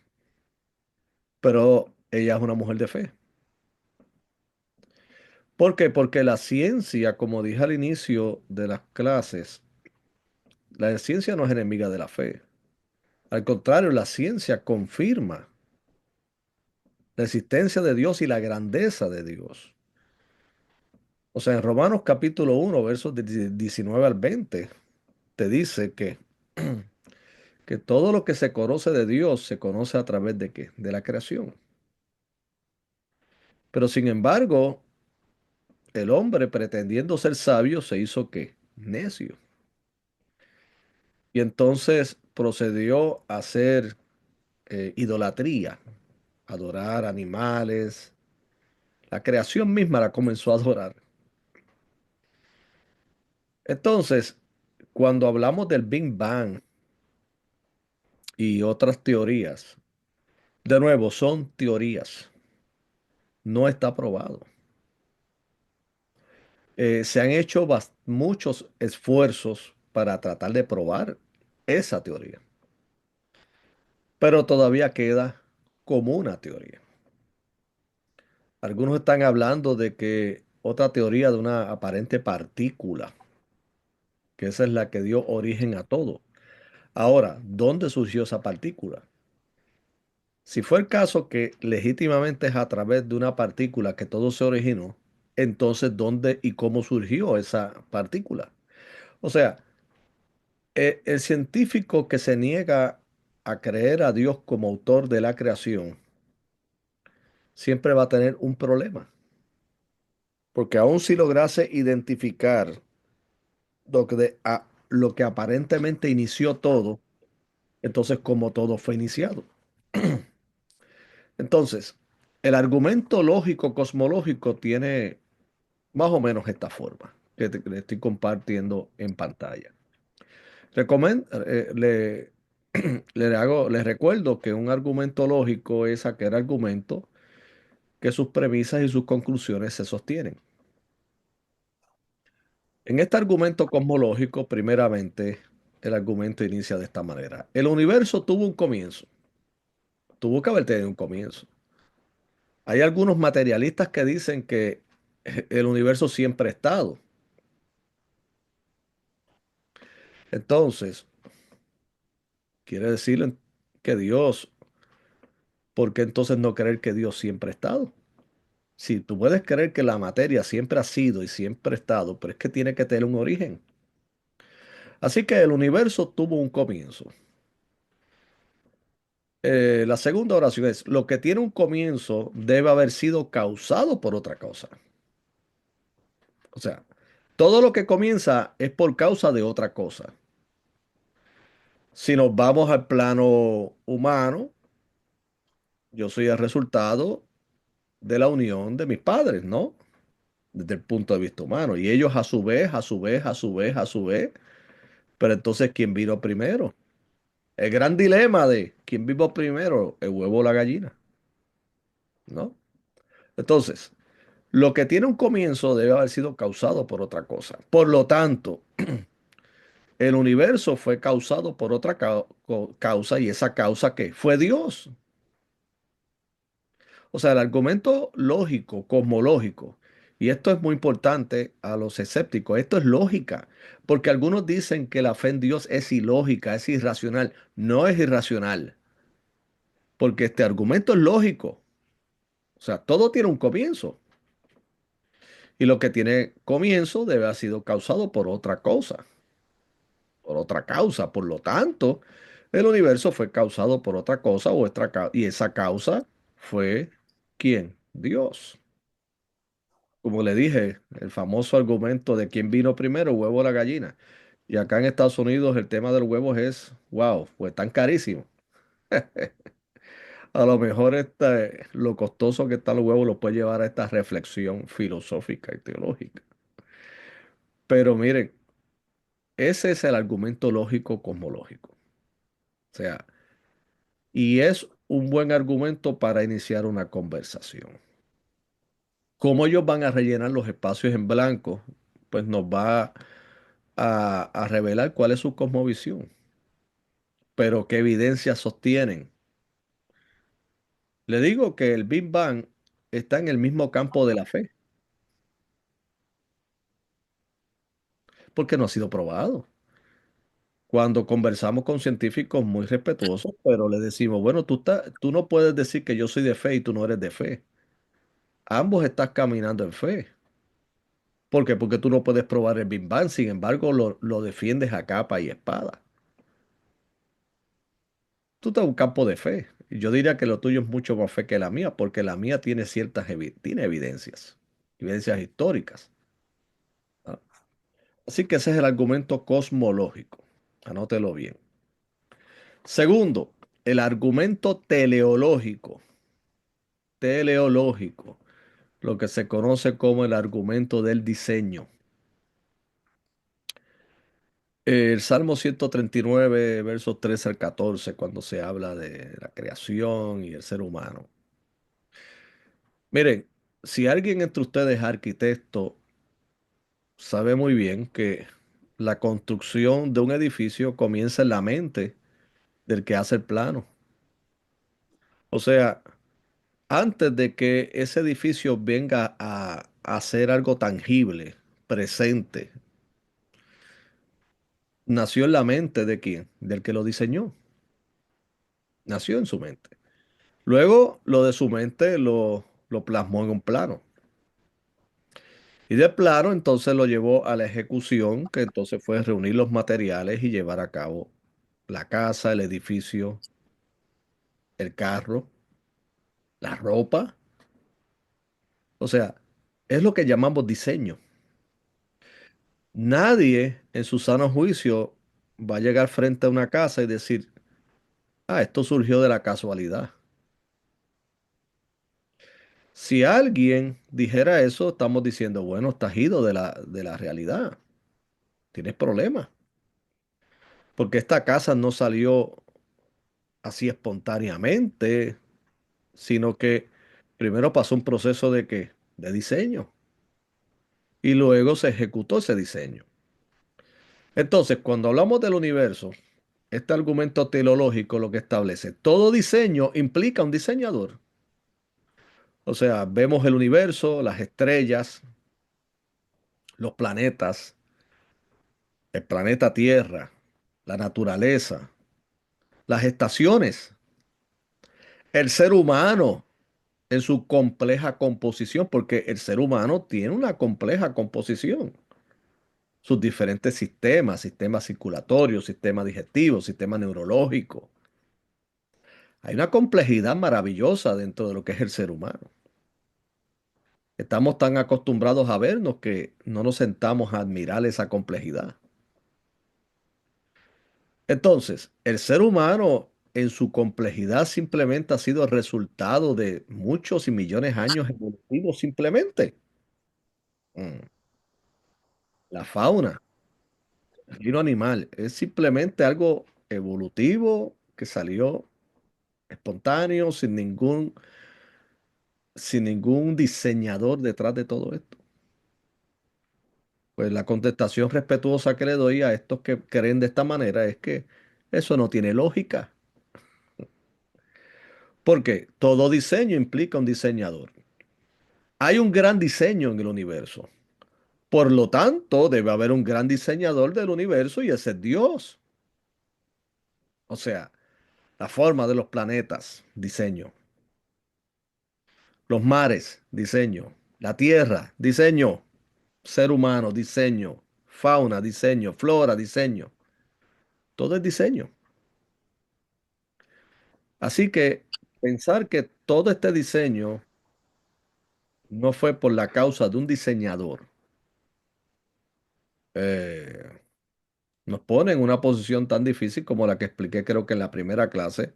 pero ella es una mujer de fe. ¿Por qué? Porque la ciencia, como dije al inicio de las clases, la ciencia no es enemiga de la fe. Al contrario, la ciencia confirma la existencia de Dios y la grandeza de Dios. O sea, en Romanos capítulo 1, versos de 19 al 20, te dice que todo lo que se conoce de Dios se conoce a través de ¿qué? De la creación. Pero sin embargo, el hombre pretendiendo ser sabio se hizo ¿qué? Necio. Y entonces procedió a hacer idolatría, adorar animales. La creación misma la comenzó a adorar. Entonces, cuando hablamos del Big Bang y otras teorías, de nuevo, son teorías. No está probado. Se han hecho muchos esfuerzos para tratar de probar esa teoría, pero todavía queda como una teoría. Algunos están hablando de que otra teoría de una aparente partícula, que esa es la que dio origen a todo. Ahora, ¿dónde surgió esa partícula? Si fue el caso que legítimamente es a través de una partícula que todo se originó, entonces ¿dónde y cómo surgió esa partícula? O sea, el científico que se niega a creer a Dios como autor de la creación siempre va a tener un problema, porque aun si lograse identificar lo que aparentemente inició todo, entonces como todo fue iniciado. Entonces, el argumento lógico cosmológico tiene más o menos esta forma que le estoy compartiendo en pantalla. Recomen- eh, le, les recuerdo que un argumento lógico es aquel argumento que sus premisas y sus conclusiones se sostienen. En este argumento cosmológico, primeramente, el argumento inicia de esta manera. El universo tuvo un comienzo. Tuvo que haber tenido un comienzo. Hay algunos materialistas que dicen que el universo siempre ha estado. Entonces, quiere decir que Dios, ¿por qué entonces no creer que Dios siempre ha estado? Si tú puedes creer que la materia siempre ha sido y siempre ha estado, pero es que tiene que tener un origen. Así que el universo tuvo un comienzo. La segunda oración es, lo que tiene un comienzo debe haber sido causado por otra cosa. O sea, todo lo que comienza es por causa de otra cosa. Si nos vamos al plano humano, yo soy el resultado de la unión de mis padres, ¿no? Desde el punto de vista humano. Y ellos a su vez, a su vez, a su vez, a su vez. Pero entonces, ¿quién vino primero? El gran dilema de quién vino primero, el huevo o la gallina, ¿no? Entonces, lo que tiene un comienzo debe haber sido causado por otra cosa. Por lo tanto, el universo fue causado por otra causa y esa causa ¿qué? Fue Dios. O sea, el argumento lógico, cosmológico, Y esto es muy importante a los escépticos. Esto es lógica, porque algunos dicen que la fe en Dios es ilógica, es irracional. No es irracional, porque este argumento es lógico. O sea, todo tiene un comienzo. Y lo que tiene comienzo debe haber sido causado por otra cosa, por otra causa. Por lo tanto, el universo fue causado por otra cosa y esa causa fue ¿quién? Dios. Como le dije, el famoso argumento de quién vino primero, el huevo o la gallina. Y acá en Estados Unidos el tema del huevo es, wow, pues tan carísimo. A lo mejor lo costoso que están los huevos lo puede llevar a esta reflexión filosófica y teológica. Pero miren, ese es el argumento lógico cosmológico. O sea, y es un buen argumento para iniciar una conversación. ¿Cómo ellos van a rellenar los espacios en blanco? Pues nos va a revelar cuál es su cosmovisión. Pero ¿qué evidencias sostienen? Le digo que el Big Bang está en el mismo campo de la fe, porque no ha sido probado. Cuando conversamos con científicos muy respetuosos, pero le decimos, bueno, tú no puedes decir que yo soy de fe y tú no eres de fe. Ambos estás caminando en fe. ¿Por qué? Porque tú no puedes probar el Big Bang, sin embargo, lo defiendes a capa y espada. Tú estás en un campo de fe. Y yo diría que lo tuyo es mucho más fe que la mía, porque la mía tiene tiene evidencias históricas. ¿Ah? Así que ese es el argumento cosmológico. Anótelo bien. Segundo, el argumento teleológico. Teleológico, lo que se conoce como el argumento del diseño. El Salmo 139, versos 13 al 14, cuando se habla de la creación y el ser humano. Miren, si alguien entre ustedes es arquitecto, sabe muy bien que la construcción de un edificio comienza en la mente del que hace el plano. O sea, antes de que ese edificio venga a ser algo tangible, presente, nació en la mente de quién, del que lo diseñó. Nació en su mente. Luego lo de su mente lo plasmó en un plano. Y del plano entonces lo llevó a la ejecución, que entonces fue reunir los materiales y llevar a cabo la casa, el edificio, el carro, la ropa. O sea, es lo que llamamos diseño. Nadie en su sano juicio va a llegar frente a una casa y decir, ah, esto surgió de la casualidad. Si alguien dijera eso, estamos diciendo, bueno, estás ido de la realidad. Tienes problemas. Porque esta casa no salió así espontáneamente, sino que primero pasó un proceso de qué? De diseño. Y luego se ejecutó ese diseño. Entonces, cuando hablamos del universo, este argumento teleológico lo que establece, todo diseño implica un diseñador. O sea, vemos el universo, las estrellas, los planetas, el planeta Tierra, la naturaleza, las estaciones, el ser humano en su compleja composición, porque el ser humano tiene una compleja composición. Sus diferentes sistemas, sistema circulatorio, sistema digestivo, sistema neurológico. Hay una complejidad maravillosa dentro de lo que es el ser humano. Estamos tan acostumbrados a vernos que no nos sentamos a admirar esa complejidad. Entonces, el ser humano en su complejidad simplemente ha sido el resultado de muchos y millones de años evolutivos simplemente. Mm. La fauna, el reino animal, es simplemente algo evolutivo que salió espontáneo, sin ningún diseñador detrás de todo esto. Pues la contestación respetuosa que le doy a estos que creen de esta manera es que eso no tiene lógica. Porque todo diseño implica un diseñador. Hay un gran diseño en el universo. Por lo tanto, debe haber un gran diseñador del universo y ese es Dios. O sea, la forma de los planetas, diseño. Los mares, diseño. La tierra, diseño. Ser humano, diseño. Fauna, diseño. Flora, diseño. Todo es diseño. Así que pensar que todo este diseño no fue por la causa de un diseñador, eh, nos pone en una posición tan difícil como la que expliqué creo que en la primera clase.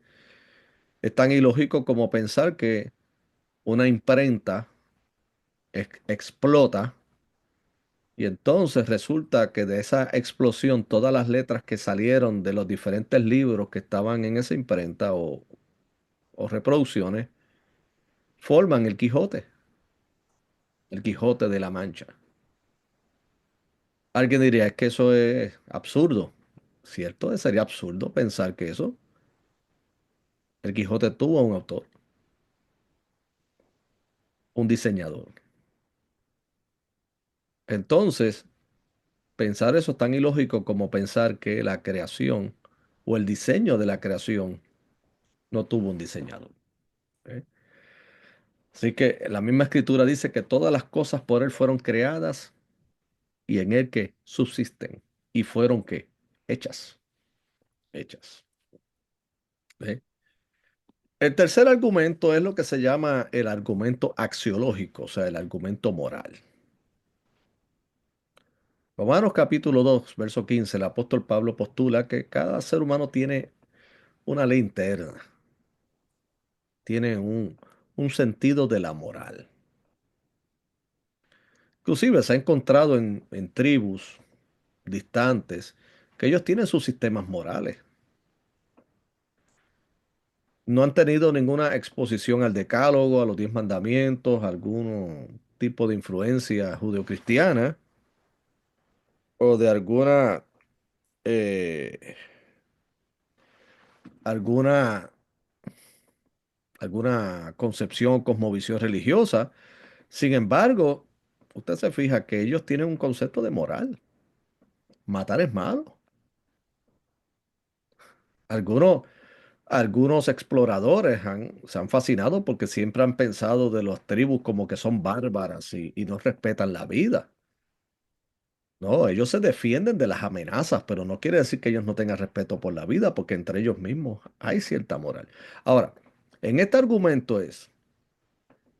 Es tan ilógico como pensar que una imprenta explota y entonces resulta que de esa explosión todas las letras que salieron de los diferentes libros que estaban en esa imprenta o reproducciones forman el Quijote de la Mancha. Alguien diría, es que eso es absurdo. ¿Cierto? Sería absurdo pensar que eso, el Quijote tuvo un autor, un diseñador. Entonces, pensar eso es tan ilógico como pensar que la creación o el diseño de la creación no tuvo un diseñador. ¿Eh? Así que la misma escritura dice que todas las cosas por él fueron creadas y en él que subsisten y fueron que hechas, hechas. ¿Eh? El tercer argumento es lo que se llama el argumento axiológico, o sea, el argumento moral. Romanos capítulo 2, verso 15, el apóstol Pablo postula que cada ser humano tiene una ley interna, tiene un sentido de la moral. Inclusive se ha encontrado en tribus distantes que ellos tienen sus sistemas morales. No han tenido ninguna exposición al decálogo, a los 10 mandamientos, a algún tipo de influencia judeocristiana o de eh, alguna, alguna concepción o cosmovisión religiosa. Sin embargo, usted se fija que ellos tienen un concepto de moral. Matar es malo. Algunos, algunos exploradores se han fascinado porque siempre han pensado de las tribus como que son bárbaras y no respetan la vida. No, ellos se defienden de las amenazas, pero no quiere decir que ellos no tengan respeto por la vida, porque entre ellos mismos hay cierta moral. Ahora, en este argumento es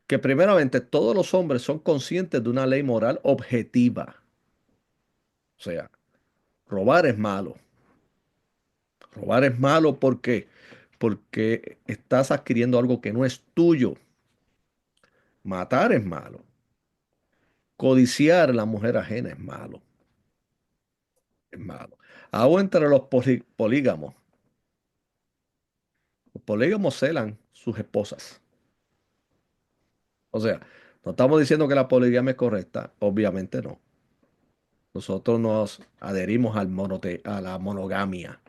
que primeramente todos los hombres son conscientes de una ley moral objetiva. O sea, robar es malo. Robar es malo ¿por qué? Porque estás adquiriendo algo que no es tuyo. Matar es malo. Codiciar a la mujer ajena es malo. Es malo. Aún entre los polígamos. Los polígamos celan sus esposas. O sea, no estamos diciendo que la poligamia es correcta. Obviamente no. Nosotros nos adherimos a la monogamia.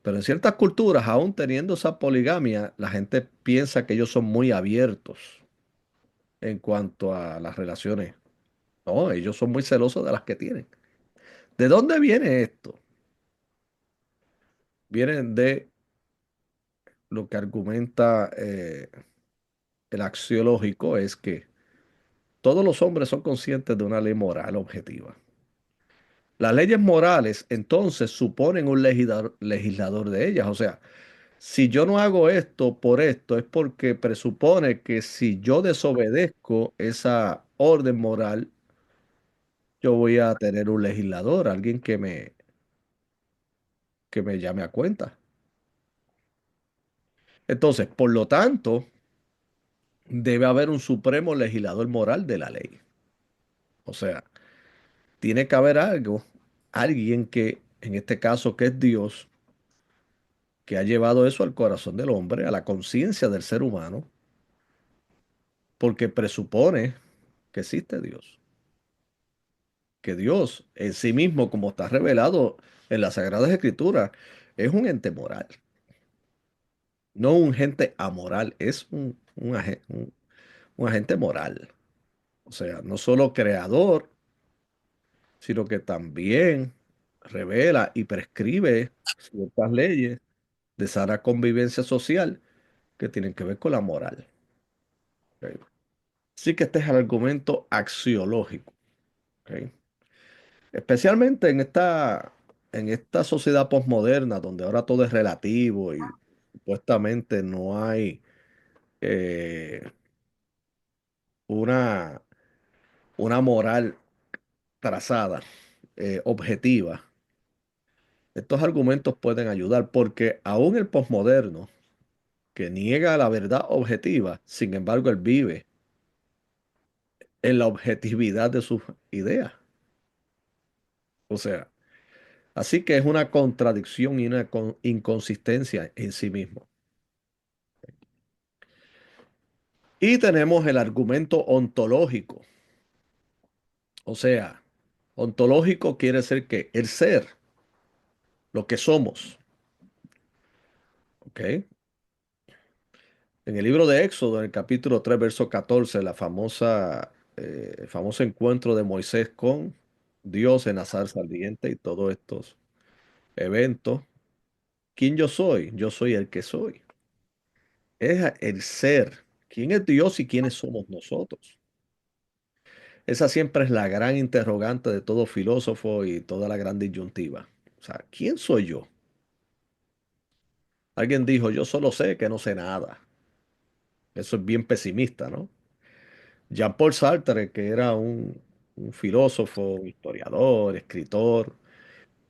Pero en ciertas culturas, aún teniendo esa poligamia, la gente piensa que ellos son muy abiertos en cuanto a las relaciones. No, ellos son muy celosos de las que tienen. ¿De dónde viene esto? Viene de lo que argumenta el axiológico, es que todos los hombres son conscientes de una ley moral objetiva. Las leyes morales entonces suponen un legislador de ellas. O sea, si yo no hago esto por esto, es porque presupone que si yo desobedezco esa orden moral, yo voy a tener un legislador, alguien que me llame a cuenta. Entonces, por lo tanto, debe haber un supremo legislador moral de la ley. O sea, tiene que haber alguien que, en este caso, que es Dios, que ha llevado eso al corazón del hombre, a la conciencia del ser humano, porque presupone que existe Dios. Que Dios en sí mismo, como está revelado en las Sagradas Escrituras, es un ente moral, no un ente amoral, es un un agente moral. O sea, no solo creador, sino que también revela y prescribe ciertas leyes de sana convivencia social que tienen que ver con la moral. ¿Ok? Así que este es el argumento axiológico. ¿Ok? Especialmente en esta sociedad posmoderna, donde ahora todo es relativo y supuestamente no hay eh, una, una moral trazada, objetiva. Estos argumentos pueden ayudar porque aún el posmoderno, que niega la verdad objetiva, sin embargo, él vive en la objetividad de sus ideas. O sea, así que es una contradicción y una inconsistencia en sí mismo. Y tenemos el argumento ontológico. O sea, ontológico quiere decir que el ser, lo que somos, ¿ok? En el libro de Éxodo, en el capítulo 3 verso 14, el famoso encuentro de Moisés con Dios en la zarza ardiente y todos estos eventos. ¿Quién yo soy? Yo soy el que soy. Es el ser. ¿Quién es Dios y quiénes somos nosotros? Esa siempre es la gran interrogante de todo filósofo y toda la gran disyuntiva. O sea, ¿quién soy yo? Alguien dijo, yo solo sé que no sé nada. Eso es bien pesimista, ¿no? Jean-Paul Sartre, que era un filósofo, historiador, escritor,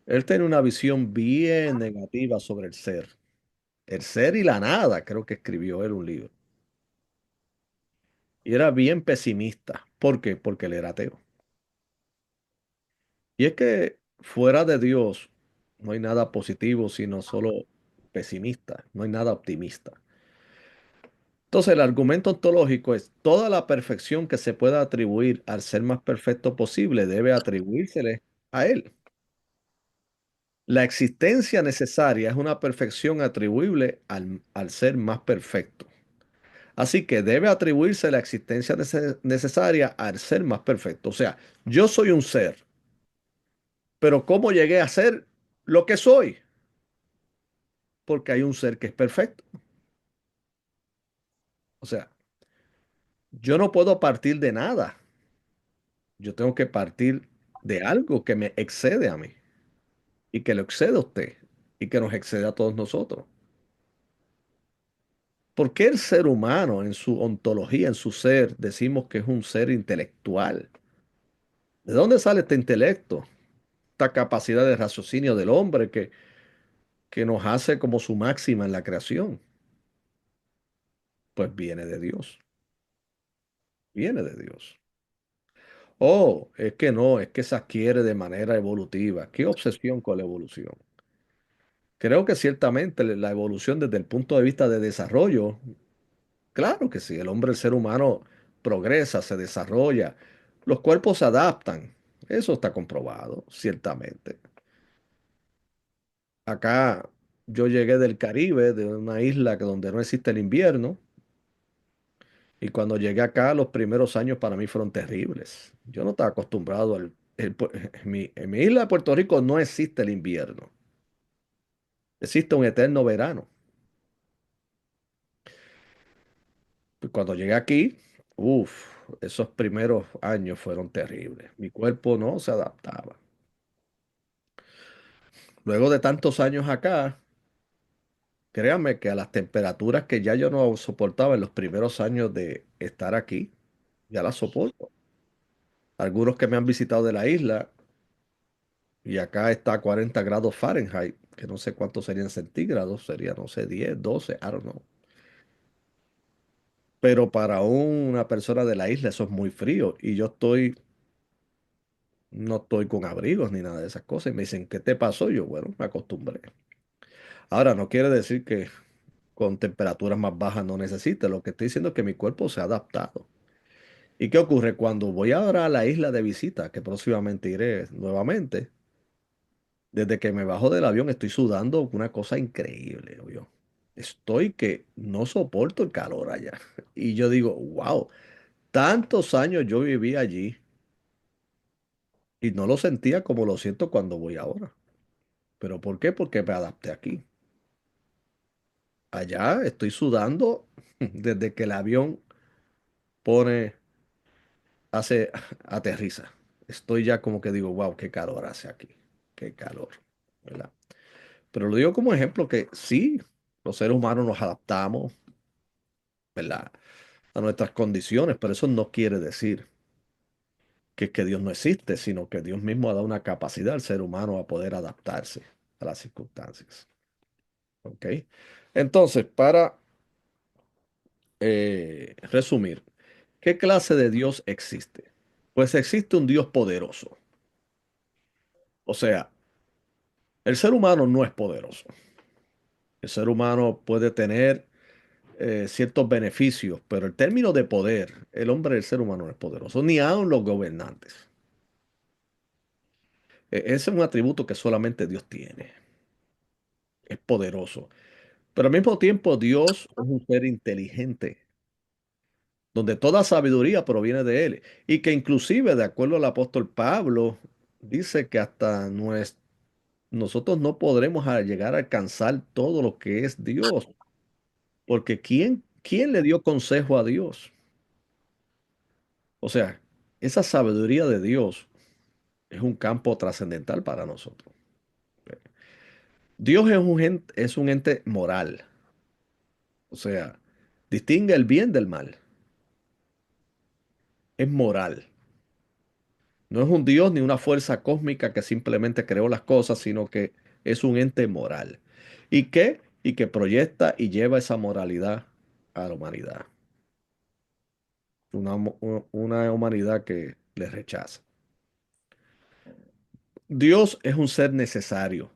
él tiene una visión bien negativa sobre el ser. El ser y la nada, creo que escribió él un libro. Y era bien pesimista. ¿Por qué? Porque él era ateo. Y es que fuera de Dios no hay nada positivo, sino solo pesimista, no hay nada optimista. Entonces, el argumento ontológico es toda la perfección que se pueda atribuir al ser más perfecto posible debe atribuírsele a él. La existencia necesaria es una perfección atribuible al ser más perfecto. Así que debe atribuirse la existencia necesaria al ser más perfecto. O sea, yo soy un ser, pero ¿cómo llegué a ser lo que soy? Porque hay un ser que es perfecto. O sea, yo no puedo partir de nada. Yo tengo que partir de algo que me excede a mí y que lo excede a usted y que nos excede a todos nosotros. ¿Por qué el ser humano en su ontología, en su ser, decimos que es un ser intelectual? ¿De dónde sale este intelecto? Esta capacidad de raciocinio del hombre que nos hace como su máxima en la creación. Pues viene de Dios, viene de Dios. Oh, es que no, es que se adquiere de manera evolutiva. ¿Qué obsesión con la evolución? Creo que ciertamente la evolución desde el punto de vista de desarrollo, claro que sí, el hombre, el ser humano progresa, se desarrolla, los cuerpos se adaptan, eso está comprobado, ciertamente. Acá yo llegué del Caribe, de una isla donde no existe el invierno, y cuando llegué acá, los primeros años para mí fueron terribles. Yo no estaba acostumbrado en mi isla de Puerto Rico no existe el invierno, existe un eterno verano. Pues cuando llegué aquí, uff, esos primeros años fueron terribles. Mi cuerpo no se adaptaba. Luego de tantos años acá, créanme que a las temperaturas que ya yo no soportaba en los primeros años de estar aquí, ya las soporto. Algunos que me han visitado de la isla, y acá está a 40 grados Fahrenheit, que no sé cuántos serían centígrados, sería, no sé, 10, 12, I don't know. Pero para una persona de la isla eso es muy frío y no estoy con abrigos ni nada de esas cosas. Y me dicen, ¿qué te pasó? Yo, bueno, me acostumbré. Ahora, no quiere decir que con temperaturas más bajas no necesite. Lo que estoy diciendo es que mi cuerpo se ha adaptado. ¿Y qué ocurre? Cuando voy ahora a la isla de visita, que próximamente iré nuevamente, desde que me bajo del avión estoy sudando una cosa increíble, yo. Estoy que no soporto el calor allá. Y yo digo, wow. Tantos años yo viví allí y no lo sentía como lo siento cuando voy ahora. ¿Pero por qué? Porque me adapté aquí. Allá estoy sudando desde que el avión pone, aterriza. Estoy ya como que digo, wow, qué calor hace aquí. Qué calor, ¿verdad? Pero lo digo como ejemplo que sí, los seres humanos nos adaptamos, ¿verdad? A nuestras condiciones, pero eso no quiere decir que es que Dios no existe, sino que Dios mismo ha dado una capacidad al ser humano a poder adaptarse a las circunstancias. ¿Ok? Entonces, para resumir, ¿qué clase de Dios existe? Pues existe un Dios poderoso. O sea, el ser humano no es poderoso. El ser humano puede tener ciertos beneficios, pero el término de poder, el hombre, el ser humano no es poderoso, ni aun los gobernantes. Ese es un atributo que solamente Dios tiene. Es poderoso. Pero al mismo tiempo, Dios es un ser inteligente, donde toda sabiduría proviene de Él. Y que inclusive, de acuerdo al apóstol Pablo, dice que hasta nosotros no podremos llegar a alcanzar todo lo que es Dios. Porque ¿quién le dio consejo a Dios? O sea, esa sabiduría de Dios es un campo trascendental para nosotros. Dios es un ente moral. O sea, distingue el bien del mal. Es moral. No es un Dios ni una fuerza cósmica que simplemente creó las cosas, sino que es un ente moral. Y que proyecta y lleva esa moralidad a la humanidad. Una humanidad que le rechaza. Dios es un ser necesario.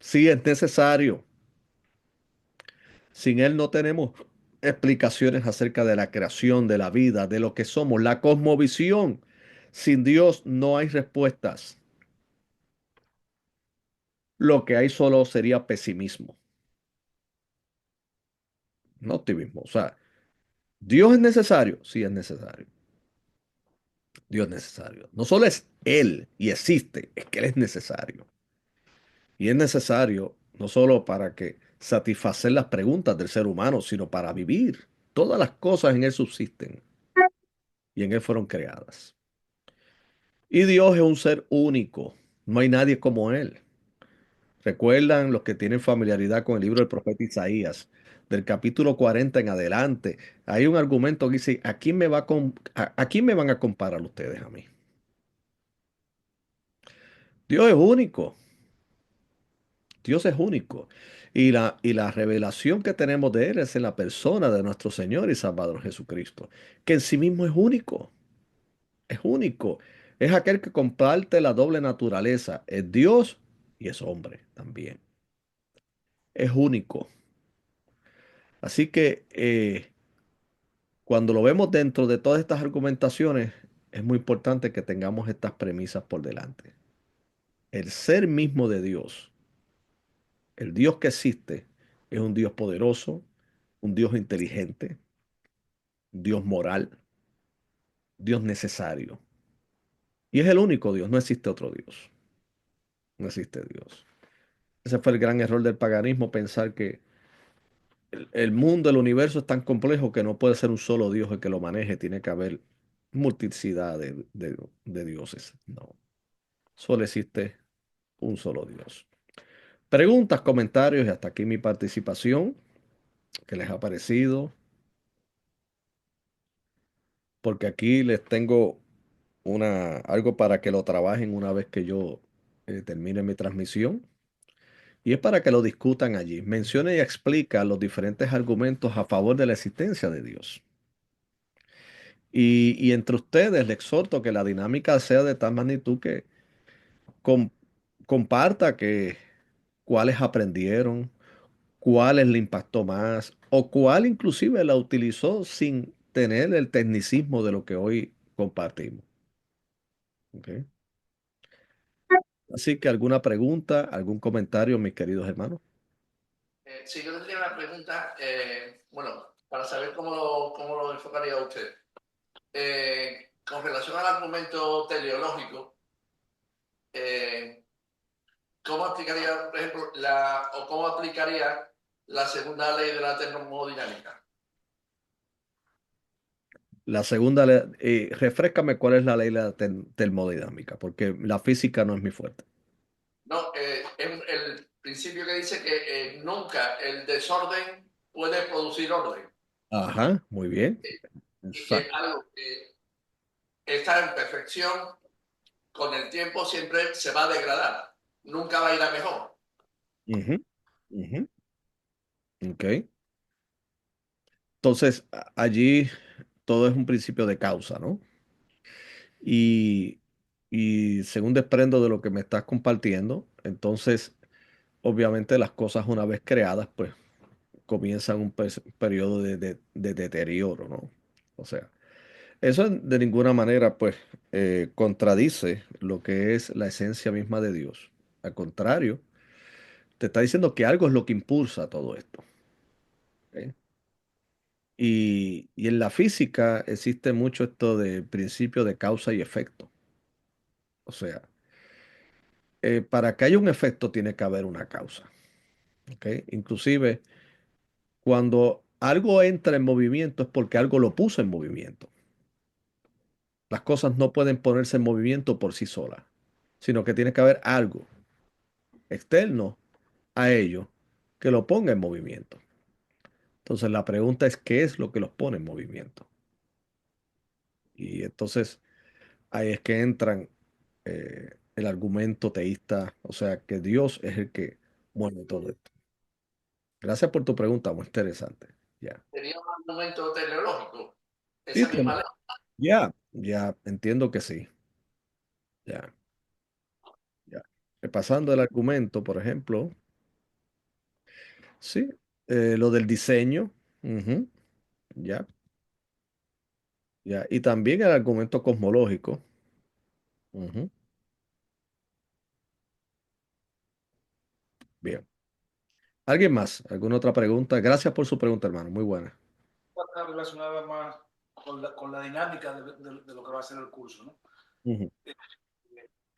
Sí, es necesario. Sin Él no tenemos explicaciones acerca de la creación, de la vida, de lo que somos, la cosmovisión. Sin Dios no hay respuestas. Lo que hay solo sería pesimismo, no optimismo. O sea, ¿Dios es necesario? Sí, es necesario. Dios es necesario. No solo es Él y existe, es que Él es necesario. Y es necesario no solo para que satisfacer las preguntas del ser humano, sino para vivir. Todas las cosas en Él subsisten y en Él fueron creadas. Y Dios es un ser único. No hay nadie como Él. Recuerdan los que tienen familiaridad con el libro del profeta Isaías, del capítulo 40 en adelante. Hay un argumento que dice, ¿a quién a quién me van a comparar ustedes a mí? Dios es único. Dios es único. Y la revelación que tenemos de Él es en la persona de nuestro Señor y Salvador Jesucristo, que en sí mismo es único. Es único. Es aquel que comparte la doble naturaleza. Es Dios y es hombre también. Es único. Así que cuando lo vemos dentro de todas estas argumentaciones, es muy importante que tengamos estas premisas por delante. El ser mismo de Dios, el Dios que existe, es un Dios poderoso, un Dios inteligente, un Dios moral, Dios necesario. Y es el único Dios, no existe otro Dios. No existe Dios. Ese fue el gran error del paganismo, pensar que el mundo, el universo es tan complejo que no puede ser un solo Dios el que lo maneje, tiene que haber multiplicidad de dioses. No, solo existe un solo Dios. Preguntas, comentarios y hasta aquí mi participación. ¿Qué les ha parecido? Porque aquí les tengo algo para que lo trabajen una vez que yo termine mi transmisión. Y es para que lo discutan allí. Menciona y explica los diferentes argumentos a favor de la existencia de Dios. Y entre ustedes les exhorto que la dinámica sea de tal magnitud que com- comparta que cuáles aprendieron, cuáles le impactó más o cuál inclusive la utilizó sin tener el tecnicismo de lo que hoy compartimos. ¿Ok? Así que alguna pregunta, algún comentario, mis queridos hermanos. Sí, yo tendría una pregunta, bueno, para saber cómo lo enfocaría usted. con relación al argumento teleológico, ¿cómo aplicaría, por ejemplo, cómo aplicaría la segunda ley de la termodinámica? La segunda, refréscame cuál es la ley de la termodinámica, porque la física no es mi fuerte. No, el principio que dice que nunca el desorden puede producir orden Ajá, muy bien. y que Exacto. algo que está en perfección con el tiempo siempre se va a degradar, nunca va a ir a mejor. Ujú, ujú. Ok. Entonces, allí todo es un principio de causa, ¿no? Y, y según desprendo de lo que me estás compartiendo, entonces, obviamente las cosas una vez creadas, pues comienzan un periodo de deterioro, ¿no? O sea, eso de ninguna manera, pues, contradice lo que es la esencia misma de Dios. Al contrario, te está diciendo que algo es lo que impulsa todo esto. ¿Ok? Y en la física existe mucho esto de principio de causa y efecto. O sea, para que haya un efecto tiene que haber una causa. ¿Ok? Inclusive, cuando algo entra en movimiento es porque algo lo puso en movimiento. Las cosas no pueden ponerse en movimiento por sí solas, sino que tiene que haber algo externo a ello que lo ponga en movimiento. Entonces la pregunta es, ¿qué es lo que los pone en movimiento? Y entonces ahí es que entran el argumento teísta, o sea, que Dios es el que mueve todo esto. Gracias por tu pregunta, muy interesante. Ya. Sería un argumento teleológico, Sí, esa misma ley. ya, entiendo que sí. Ya, ya. Pasando el argumento, por ejemplo, sí, lo del diseño, ujú, ya, ya. Y también el argumento cosmológico. Ujú, bien. ¿Alguien más? ¿Alguna otra pregunta? Gracias por su pregunta, hermano. Muy buena. Está relacionada más con la dinámica de lo que va a ser el curso, ¿no? Ujú.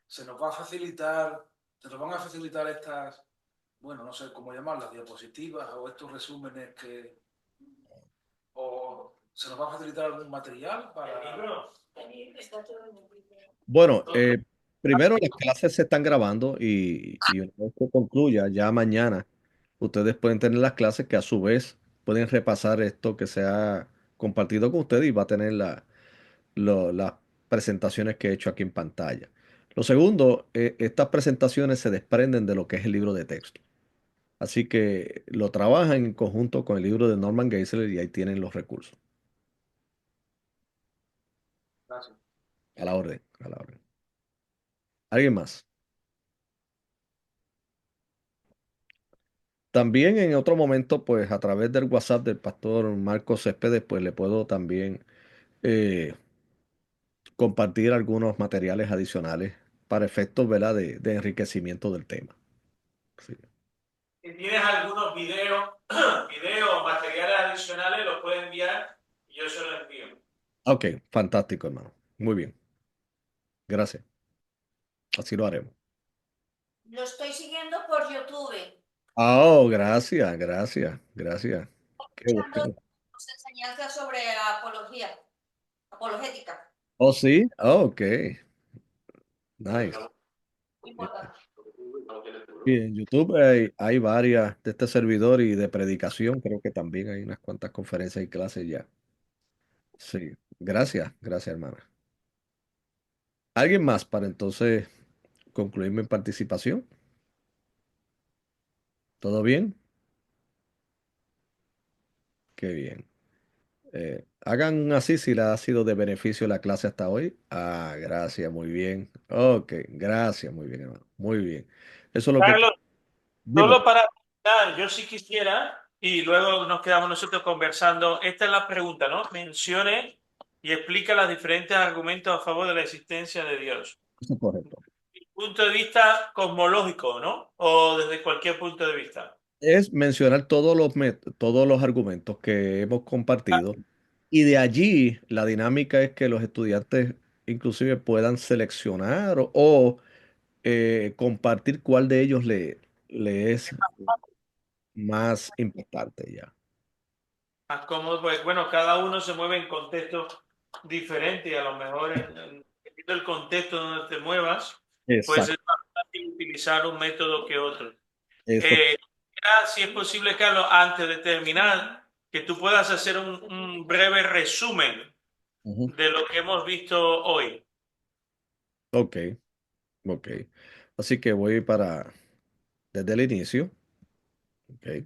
Se nos va a facilitar, se nos van a facilitar estas, bueno, no sé cómo llamarlas, diapositivas o estos resúmenes o se nos va a facilitar algún material para... Está todo en el libro. Bueno, primero las clases se están grabando y una vez que concluya, ya mañana, ustedes pueden tener las clases que a su vez pueden repasar esto que se ha compartido con ustedes y va a tener las presentaciones que he hecho aquí en pantalla. Lo segundo, estas presentaciones se desprenden de lo que es el libro de texto. Así que lo trabajan en conjunto con el libro de Norman Geisler y ahí tienen los recursos. Gracias. A la orden, a la orden. ¿Alguien más? También en otro momento, pues a través del WhatsApp del pastor Marcos Céspedes, pues le puedo también eh, compartir algunos materiales adicionales para efectos, ¿verdad? De enriquecimiento del tema. Sí. Si tienes algunos videos, videos, materiales adicionales, los puedes enviar y yo se los envío. Ok, fantástico, hermano. Muy bien. Gracias. Así lo haremos. Lo estoy siguiendo por YouTube, Oh, gracias, gracias, gracias. Qué escuchando bueno. tus enseñanzas sobre apologética. Oh, sí. Oh, ok. Nice. Muy importante. Y en YouTube hay varias de este servidor y de predicación. Creo que también hay unas cuantas conferencias y clases ya. Sí. Gracias, gracias, hermana. ¿Alguien más para entonces concluir mi participación? ¿Todo bien? Qué bien. Hagan así si le ha sido de beneficio la clase hasta hoy. Ah, gracias, muy bien. Ok, gracias, muy bien, hermano. Muy bien. Eso es lo que... Carlos, Dime. solo para terminar, yo sí quisiera, y luego nos quedamos nosotros conversando, esta es la pregunta, ¿no? Mencione y explica los diferentes argumentos a favor de la existencia de Dios. Eso es correcto. Punto de vista cosmológico, ¿no? O desde cualquier punto de vista. Es mencionar todos los argumentos que hemos compartido Y de allí la dinámica es que los estudiantes inclusive puedan seleccionar o compartir cuál de ellos le es más impactante ya. Más cómodo, pues bueno, cada uno se mueve en contextos diferentes y a lo mejor dependiendo del contexto donde te muevas, pues Exacto. es más fácil utilizar un método que otro. Eso. Si es posible, Carlos, antes de terminar, que tú puedas hacer un breve resumen Ujú. de lo que hemos visto hoy. Ok, ok. Así que desde el inicio, ok.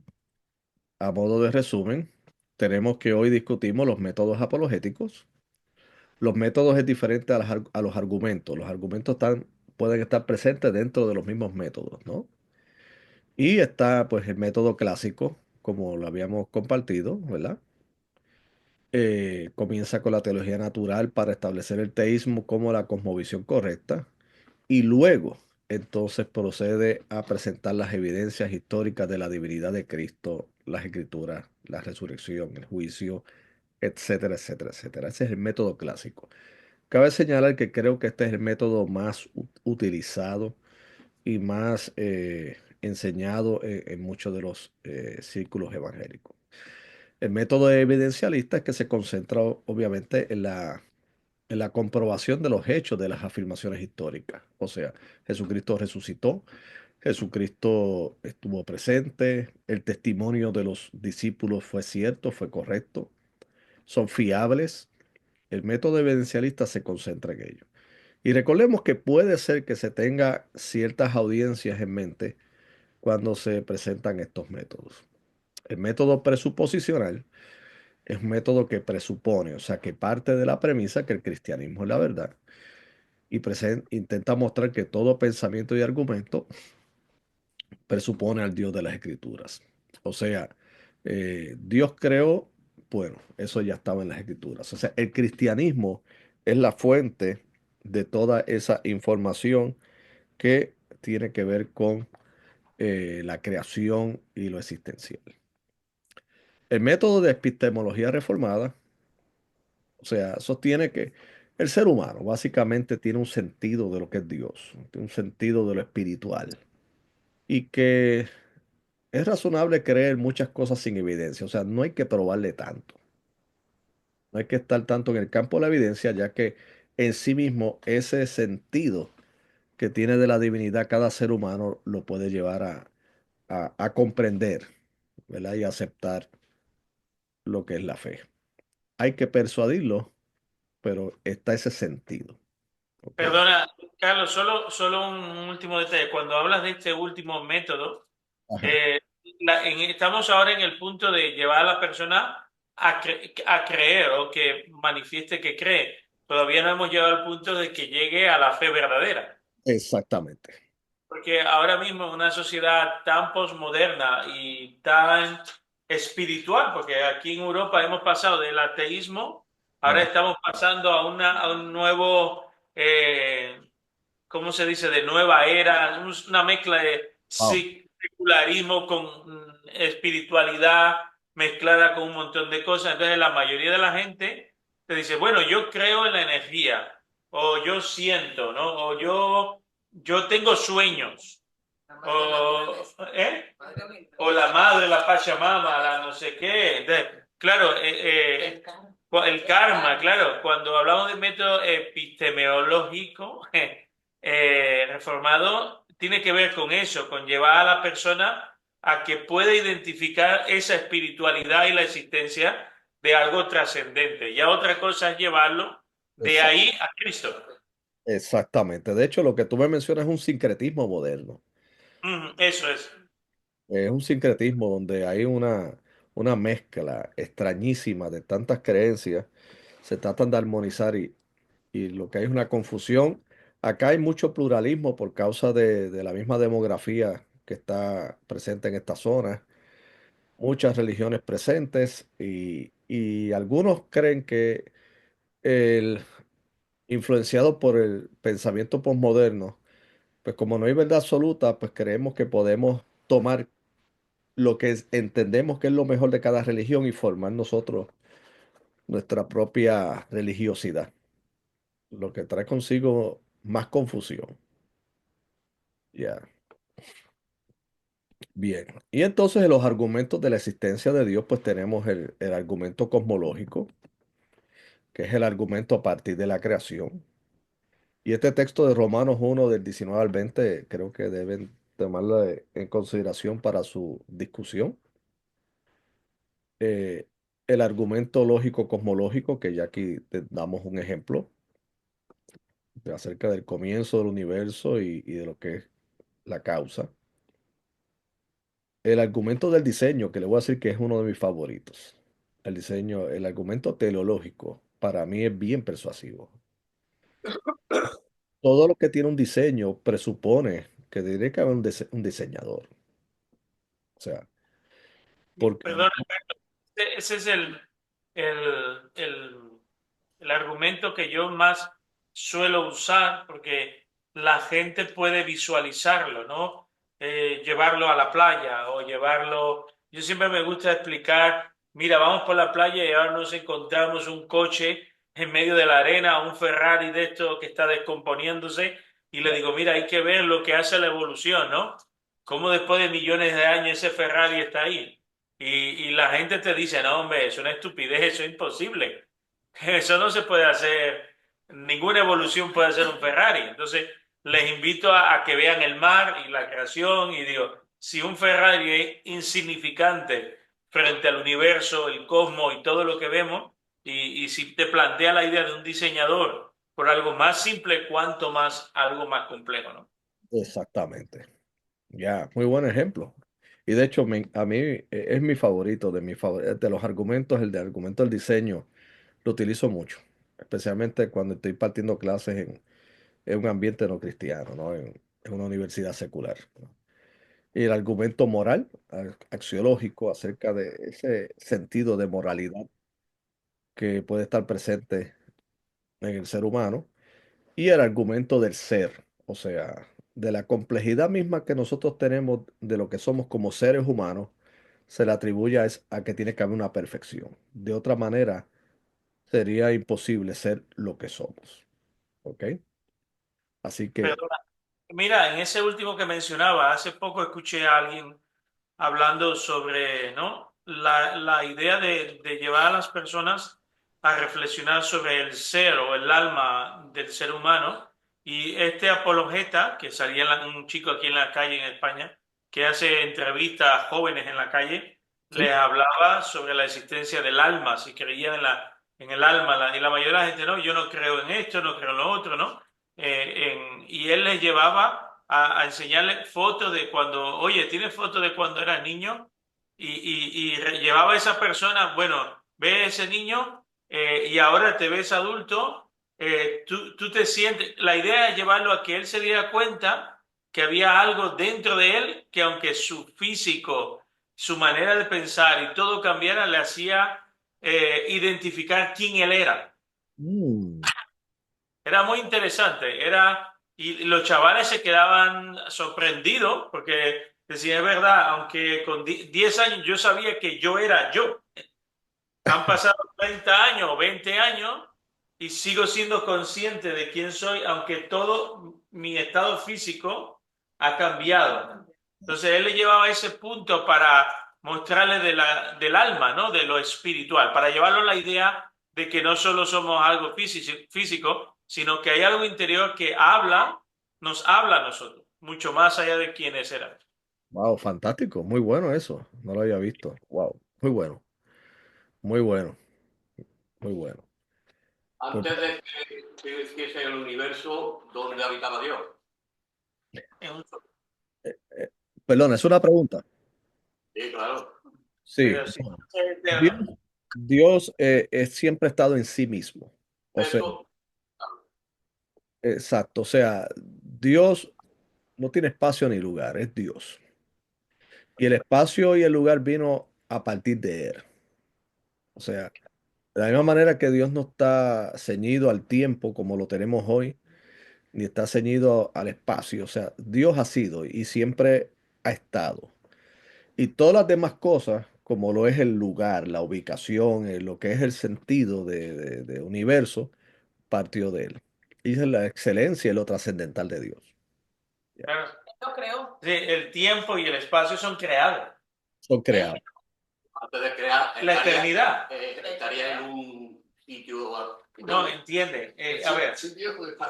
A modo de resumen, tenemos que hoy discutimos los métodos apologéticos. Los métodos es diferente a los argumentos. Los argumentos pueden estar presentes dentro de los mismos métodos, ¿no? Y está pues el método clásico, como lo habíamos compartido, ¿verdad? Comienza con la teología natural para establecer el teísmo como la cosmovisión correcta y luego entonces procede a presentar las evidencias históricas de la divinidad de Cristo, las escrituras, la resurrección, el juicio, etcétera, etcétera, etcétera. Ese es el método clásico. Cabe señalar que creo que este es el método más utilizado y más enseñado en muchos de los círculos evangélicos. El método evidencialista es que se concentra obviamente en la comprobación de los hechos de las afirmaciones históricas. O sea, Jesucristo resucitó, Jesucristo estuvo presente, el testimonio de los discípulos fue cierto, fue correcto, son fiables. El método evidencialista se concentra en ello. Y recordemos que puede ser que se tenga ciertas audiencias en mente cuando se presentan estos métodos. El método presuposicional es un método que presupone, o sea, que parte de la premisa que el cristianismo es la verdad y intenta mostrar que todo pensamiento y argumento presupone al Dios de las Escrituras. O sea, Dios creó, bueno, eso ya estaba en las Escrituras. O sea, el cristianismo es la fuente de toda esa información que tiene que ver con la creación y lo existencial. El método de epistemología reformada, o sea, sostiene que el ser humano básicamente tiene un sentido de lo que es Dios, tiene un sentido de lo espiritual y que es razonable creer muchas cosas sin evidencia, o sea, no hay que probarle tanto, no hay que estar tanto en el campo de la evidencia, ya que en sí mismo ese sentido que tiene de la divinidad cada ser humano lo puede llevar a comprender, ¿verdad? Y aceptar lo que es la fe. Hay que persuadirlo, pero está ese sentido. ¿Ok? Perdona, Carlos, solo un último detalle. Cuando hablas de este último método, Ajá. eh, estamos ahora en el punto de llevar a la persona a creer o que manifieste que cree. Todavía no hemos llegado al punto de que llegue a la fe verdadera. Exactamente. Porque ahora mismo en una sociedad tan posmoderna y tan espiritual, porque aquí en Europa hemos pasado del ateísmo, ahora Ah, estamos pasando a un nuevo, ¿cómo se dice? De nueva era, una mezcla de wow. secularismo con espiritualidad mezclada con un montón de cosas. Entonces la mayoría de la gente te dice, bueno, yo creo en la energía, o yo siento, ¿no? O yo tengo sueños, ¿eh? O la madre, la Pachamama, la no sé qué. Claro, el karma, claro. Cuando hablamos de método epistemológico reformado, tiene que ver con eso, con llevar a la persona a que pueda identificar esa espiritualidad y la existencia de algo trascendente. Ya otra cosa es llevarlo de Exact- ahí a Cristo. Exactamente. De hecho, lo que tú me mencionas es un sincretismo moderno. Eso es. Es un sincretismo donde hay una mezcla extrañísima de tantas creencias. Se tratan de armonizar y lo que hay es una confusión. Acá hay mucho pluralismo por causa de la misma demografía que está presente en esta zona. Muchas religiones presentes y algunos creen que el influenciado por el pensamiento posmoderno, pues como no hay verdad absoluta, pues creemos que podemos tomar lo que entendemos que es lo mejor de cada religión y formar nosotros nuestra propia religiosidad, lo que trae consigo más confusión. Ya, bien. Y entonces en los argumentos de la existencia de Dios, pues tenemos el argumento cosmológico, que es el argumento a partir de la creación. Y este texto de Romanos 1 del 19 al 20 creo que deben tomarlo en consideración para su discusión. Eh, el argumento lógico cosmológico, que ya aquí te damos un ejemplo acerca del comienzo del universo y de lo que es la causa. El argumento del diseño, que le voy a decir que es uno de mis favoritos. El diseño, el argumento teleológico, para mí es bien persuasivo. Todo lo que tiene un diseño presupone que tiene que haber un diseñador. O sea, porque Perdón, ese es el, el, el argumento que yo más suelo usar porque la gente puede visualizarlo, ¿no? Llevarlo a la playa o llevarlo. Yo siempre me gusta explicar, mira, vamos por la playa y ahora nos encontramos un coche en medio de la arena, un Ferrari de esto que está descomponiéndose y le digo, mira, hay que ver lo que hace la evolución, ¿no? Cómo después de millones de años ese Ferrari está ahí. Y la gente te dice, no, hombre, es una estupidez, eso es imposible. Eso no se puede hacer, ninguna evolución puede hacer un Ferrari. Entonces, les invito a que vean el mar y la creación y digo, si un Ferrari es insignificante frente al universo, el cosmos y todo lo que vemos, y si te plantea la idea de un diseñador por algo más simple, cuanto más algo más complejo, ¿no? exactamente. Ya, muy buen ejemplo. Y de hecho, a mí es mi favorito, de los argumentos, el de argumento del diseño, lo utilizo mucho, especialmente cuando estoy partiendo clases en un ambiente no cristiano, ¿no? En una universidad secular, ¿no? Y el argumento moral, axiológico, acerca de ese sentido de moralidad que puede estar presente en el ser humano, y el argumento del ser, o sea, de la complejidad misma que nosotros tenemos de lo que somos como seres humanos, se le atribuye a que tiene que haber una perfección. De otra manera, sería imposible ser lo que somos. ¿Ok? Así que, Perdona. Mira, en ese último que mencionaba, hace poco escuché a alguien hablando sobre, ¿no? La idea de llevar a las personas a reflexionar sobre el ser o el alma del ser humano. Y este apologeta, que salía un chico aquí en la calle en España, que hace entrevistas a jóvenes en la calle, ¿sí? les hablaba sobre la existencia del alma, si creían en el alma. Y la mayoría de la gente, no, yo no creo en esto, no creo en lo otro, ¿no? Y él les llevaba a enseñarle fotos de cuando, oye, ¿tienes fotos de cuando eras niño? Llevaba a esa persona, bueno, ve a ese niño y ahora te ves adulto, tú te sientes, la idea es llevarlo a que él se diera cuenta que había algo dentro de él que aunque su físico, su manera de pensar y todo cambiara, le hacía identificar quién él era. Mm, Era muy interesante, y los chavales se quedaban sorprendidos porque decían, es verdad, aunque con 10 años yo sabía que yo era yo. Han pasado 30 años o 20 años y sigo siendo consciente de quién soy, aunque todo mi estado físico ha cambiado. Entonces él le llevaba a ese punto para mostrarle del alma, ¿no? De lo espiritual, para llevarlo a la idea de que no solo somos algo físico, sino que hay algo interior que nos habla a nosotros, mucho más allá de quiénes eran. wow, fantástico, muy bueno eso. No lo había visto. Wow, muy bueno, muy bueno, muy bueno. Pues, Antes de que existiese el universo, ¿dónde habitaba Dios? En un- perdona, es una pregunta. Sí, claro. Sí, Pero sí, no. es Dios, eterno. Dios siempre ha estado en sí mismo. O sea, Eso, exacto. O sea, Dios no tiene espacio ni lugar, es Dios. Y el espacio y el lugar vino a partir de Él. O sea, de la misma manera que Dios no está ceñido al tiempo como lo tenemos hoy, ni está ceñido al espacio. O sea, Dios ha sido y siempre ha estado. Y todas las demás cosas, como lo es el lugar, la ubicación, lo que es el sentido de universo, partió de él. Y es la excelencia y lo trascendental de Dios. Claro. Yo creo. Sí, el tiempo y el espacio son creados. Son creados. Antes de crear, La eternidad. estaría en un sitio. No, entiende. A ver,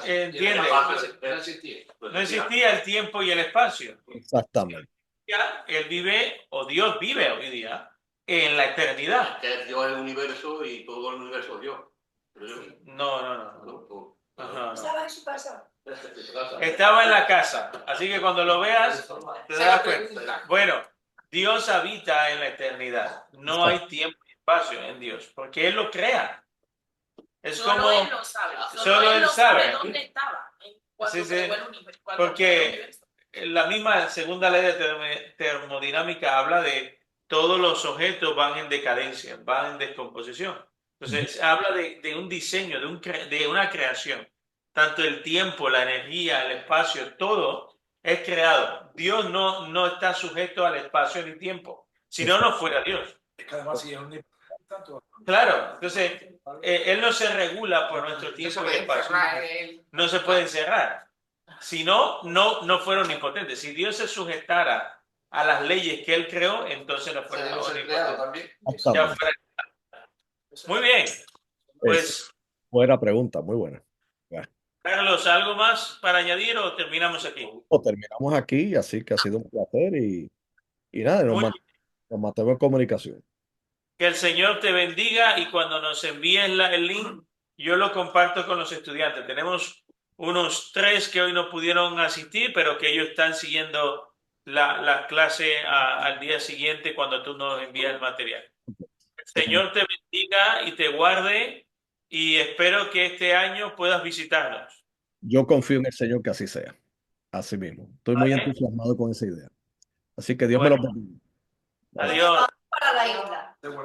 entiende. No existía el tiempo y el espacio. Exactamente. Ya, él vive, o Dios vive hoy día, en la eternidad. Que es Dios el universo y todo el universo es Dios. No. Ajá, no. Estaba en su casa. Estaba en la casa, así que cuando lo veas te darás cuenta. Bueno, Dios habita en la eternidad. No hay tiempo y espacio en Dios, porque Él lo crea. Es Solo como él lo sabe. solo Él lo sabe. dónde estaba. Cuando Sí, sí. creó el universo, cuando creó el Porque universo. la misma segunda ley de termodinámica habla de todos los objetos van en decadencia, van en descomposición. Entonces, habla de un diseño, de una creación. Tanto el tiempo, la energía, el espacio, todo es creado. Dios no está sujeto al espacio ni tiempo. Si no, no fuera Dios. Es que además si es un tanto. Claro, entonces, Él no se regula por nuestro tiempo y espacio. No se puede encerrar. Si no, no fuera omnipotente. Si Dios se sujetara a las leyes que Él creó, entonces no fuera omnipotente. Ya fuera. Muy bien. Pues, buena pregunta, muy buena. Carlos, ¿algo más para añadir o terminamos aquí? Terminamos aquí, así que ha sido un placer y nada, nos mantenemos en comunicación. Que el Señor te bendiga y cuando nos envíes el link, yo lo comparto con los estudiantes. Tenemos unos 3 que hoy no pudieron asistir, pero que ellos están siguiendo la clase al día siguiente cuando tú nos envías el material. El Señor te bendiga y te guarde y espero que este año puedas visitarnos. Yo confío en el Señor que así sea. Así mismo. Estoy muy entusiasmado con esa idea. Así que Dios me lo bendiga. Adiós.